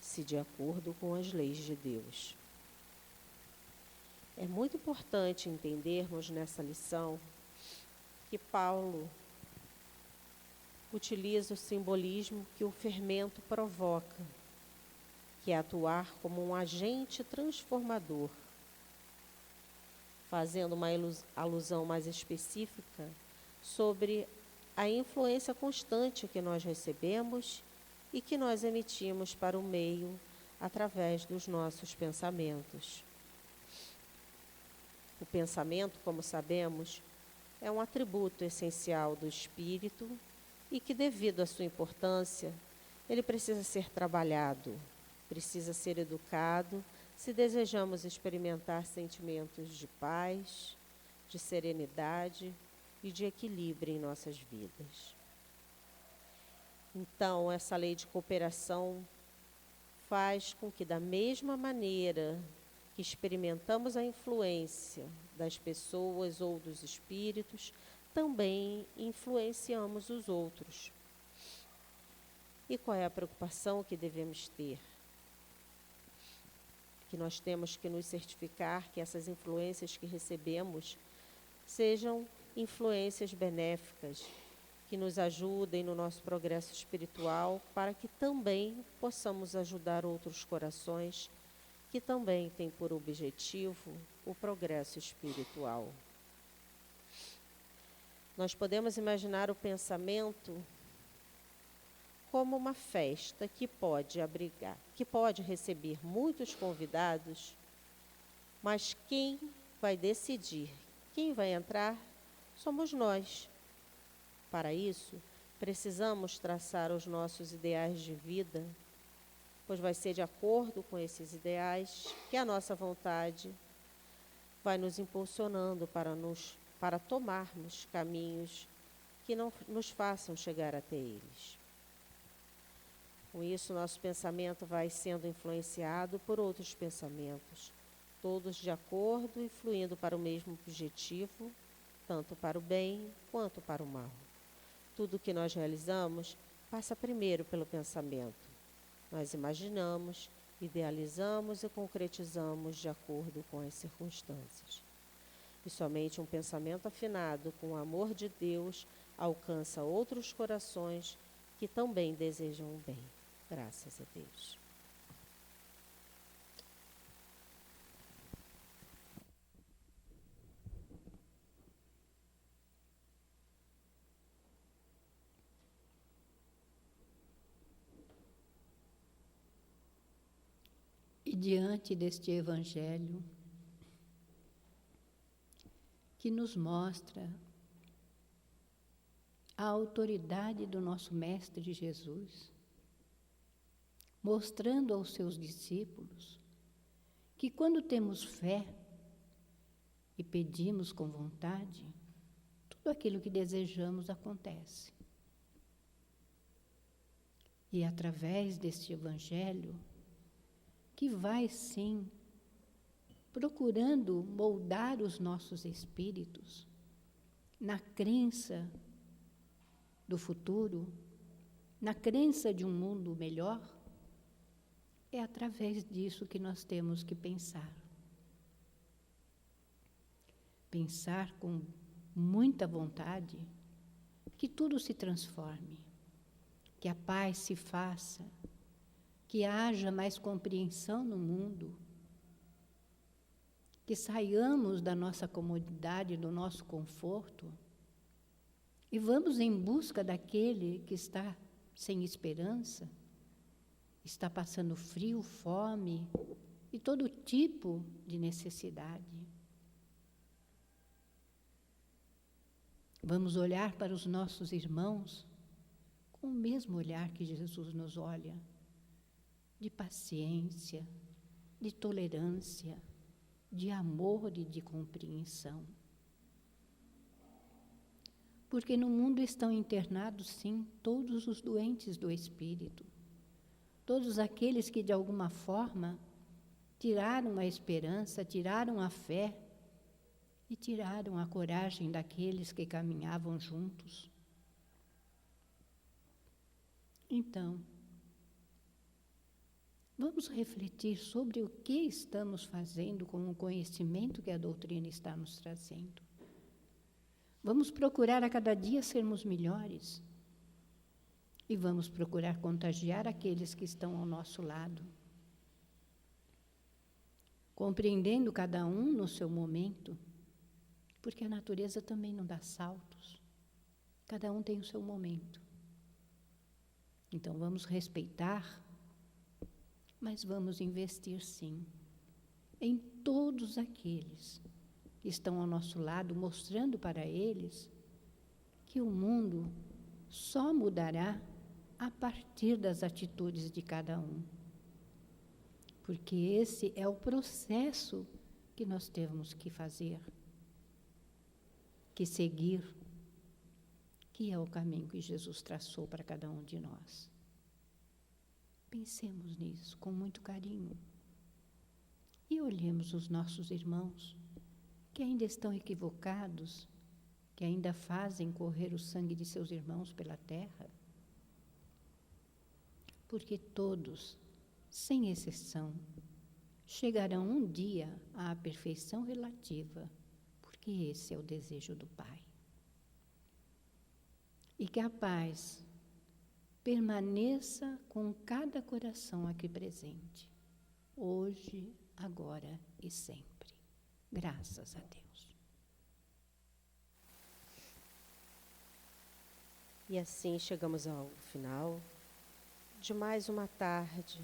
se de acordo com as leis de Deus. É muito importante entendermos nessa lição que Paulo utiliza o simbolismo que o fermento provoca, que é atuar como um agente transformador, fazendo uma alusão mais específica sobre a influência constante que nós recebemos e que nós emitimos para o meio através dos nossos pensamentos. O pensamento, como sabemos, é um atributo essencial do espírito e que, devido à sua importância, ele precisa ser trabalhado, precisa ser educado, se desejamos experimentar sentimentos de paz, de serenidade e de equilíbrio em nossas vidas. Então, essa lei de cooperação faz com que, da mesma maneira que experimentamos a influência das pessoas ou dos espíritos, também influenciamos os outros. E qual é a preocupação que devemos ter? Que nós temos que nos certificar que essas influências que recebemos sejam influências benéficas, que nos ajudem no nosso progresso espiritual, para que também possamos ajudar outros corações que também têm por objetivo o progresso espiritual. Nós podemos imaginar o pensamento como uma festa que pode abrigar, que pode receber muitos convidados, mas quem vai decidir, quem vai entrar, somos nós. Para isso, precisamos traçar os nossos ideais de vida, pois vai ser de acordo com esses ideais que a nossa vontade vai nos impulsionando para tomarmos caminhos que não nos façam chegar até eles. Com isso, nosso pensamento vai sendo influenciado por outros pensamentos, todos de acordo e fluindo para o mesmo objetivo, tanto para o bem quanto para o mal. Tudo o que nós realizamos passa primeiro pelo pensamento. Nós imaginamos, idealizamos e concretizamos de acordo com as circunstâncias. E somente um pensamento afinado com o amor de Deus alcança outros corações que também desejam o bem. Graças a Deus. E diante deste Evangelho, que nos mostra a autoridade do nosso Mestre Jesus, mostrando aos seus discípulos que quando temos fé e pedimos com vontade, tudo aquilo que desejamos acontece. E através deste Evangelho, que vai sim procurando moldar os nossos espíritos na crença do futuro, na crença de um mundo melhor, é através disso que nós temos que pensar. Pensar com muita vontade que tudo se transforme, que a paz se faça, que haja mais compreensão no mundo, que saiamos da nossa comodidade, do nosso conforto e vamos em busca daquele que está sem esperança, está passando frio, fome e todo tipo de necessidade. Vamos olhar para os nossos irmãos com o mesmo olhar que Jesus nos olha, de paciência, de tolerância, de amor e de compreensão. Porque no mundo estão internados, sim, todos os doentes do espírito, todos aqueles que, de alguma forma, tiraram a esperança, tiraram a fé e tiraram a coragem daqueles que caminhavam juntos. Então, vamos refletir sobre o que estamos fazendo com o conhecimento que a doutrina está nos trazendo. Vamos procurar a cada dia sermos melhores e vamos procurar contagiar aqueles que estão ao nosso lado, compreendendo cada um no seu momento, porque a natureza também não dá saltos, cada um tem o seu momento. Então vamos respeitar mas vamos investir sim em todos aqueles que estão ao nosso lado, mostrando para eles que o mundo só mudará a partir das atitudes de cada um. Porque esse é o processo que nós temos que fazer, que seguir, que é o caminho que Jesus traçou para cada um de nós. Pensemos nisso com muito carinho e olhemos os nossos irmãos que ainda estão equivocados, que ainda fazem correr o sangue de seus irmãos pela terra, porque todos, sem exceção, chegarão um dia à perfeição relativa, porque esse é o desejo do Pai. E que a paz permaneça com cada coração aqui presente, hoje, agora e sempre. Graças a Deus. E assim chegamos ao final de mais uma tarde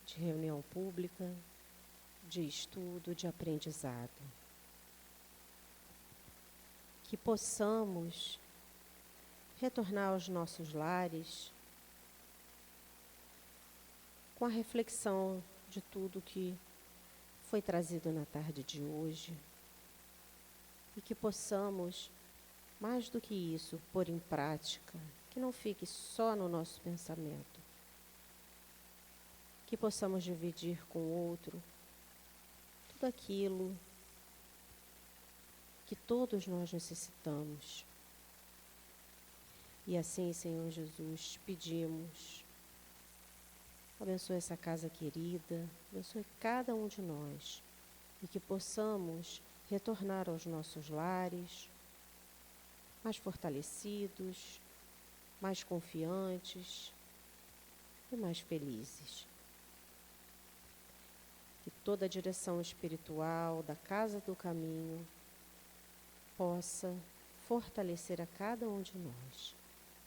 de reunião pública, de estudo, de aprendizado. Que possamos retornar aos nossos lares com a reflexão de tudo que foi trazido na tarde de hoje e que possamos, mais do que isso, pôr em prática, que não fique só no nosso pensamento, que possamos dividir com o outro tudo aquilo que todos nós necessitamos. E assim, Senhor Jesus, pedimos, abençoe essa casa querida, abençoe cada um de nós, e que possamos retornar aos nossos lares mais fortalecidos, mais confiantes e mais felizes. Que toda a direção espiritual da Casa do Caminho possa fortalecer a cada um de nós.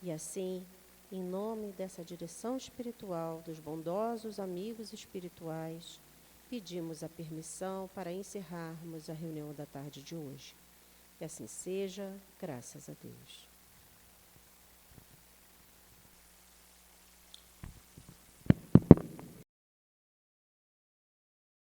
E assim, em nome dessa direção espiritual, dos bondosos amigos espirituais, pedimos a permissão para encerrarmos a reunião da tarde de hoje. Que assim seja, graças a Deus.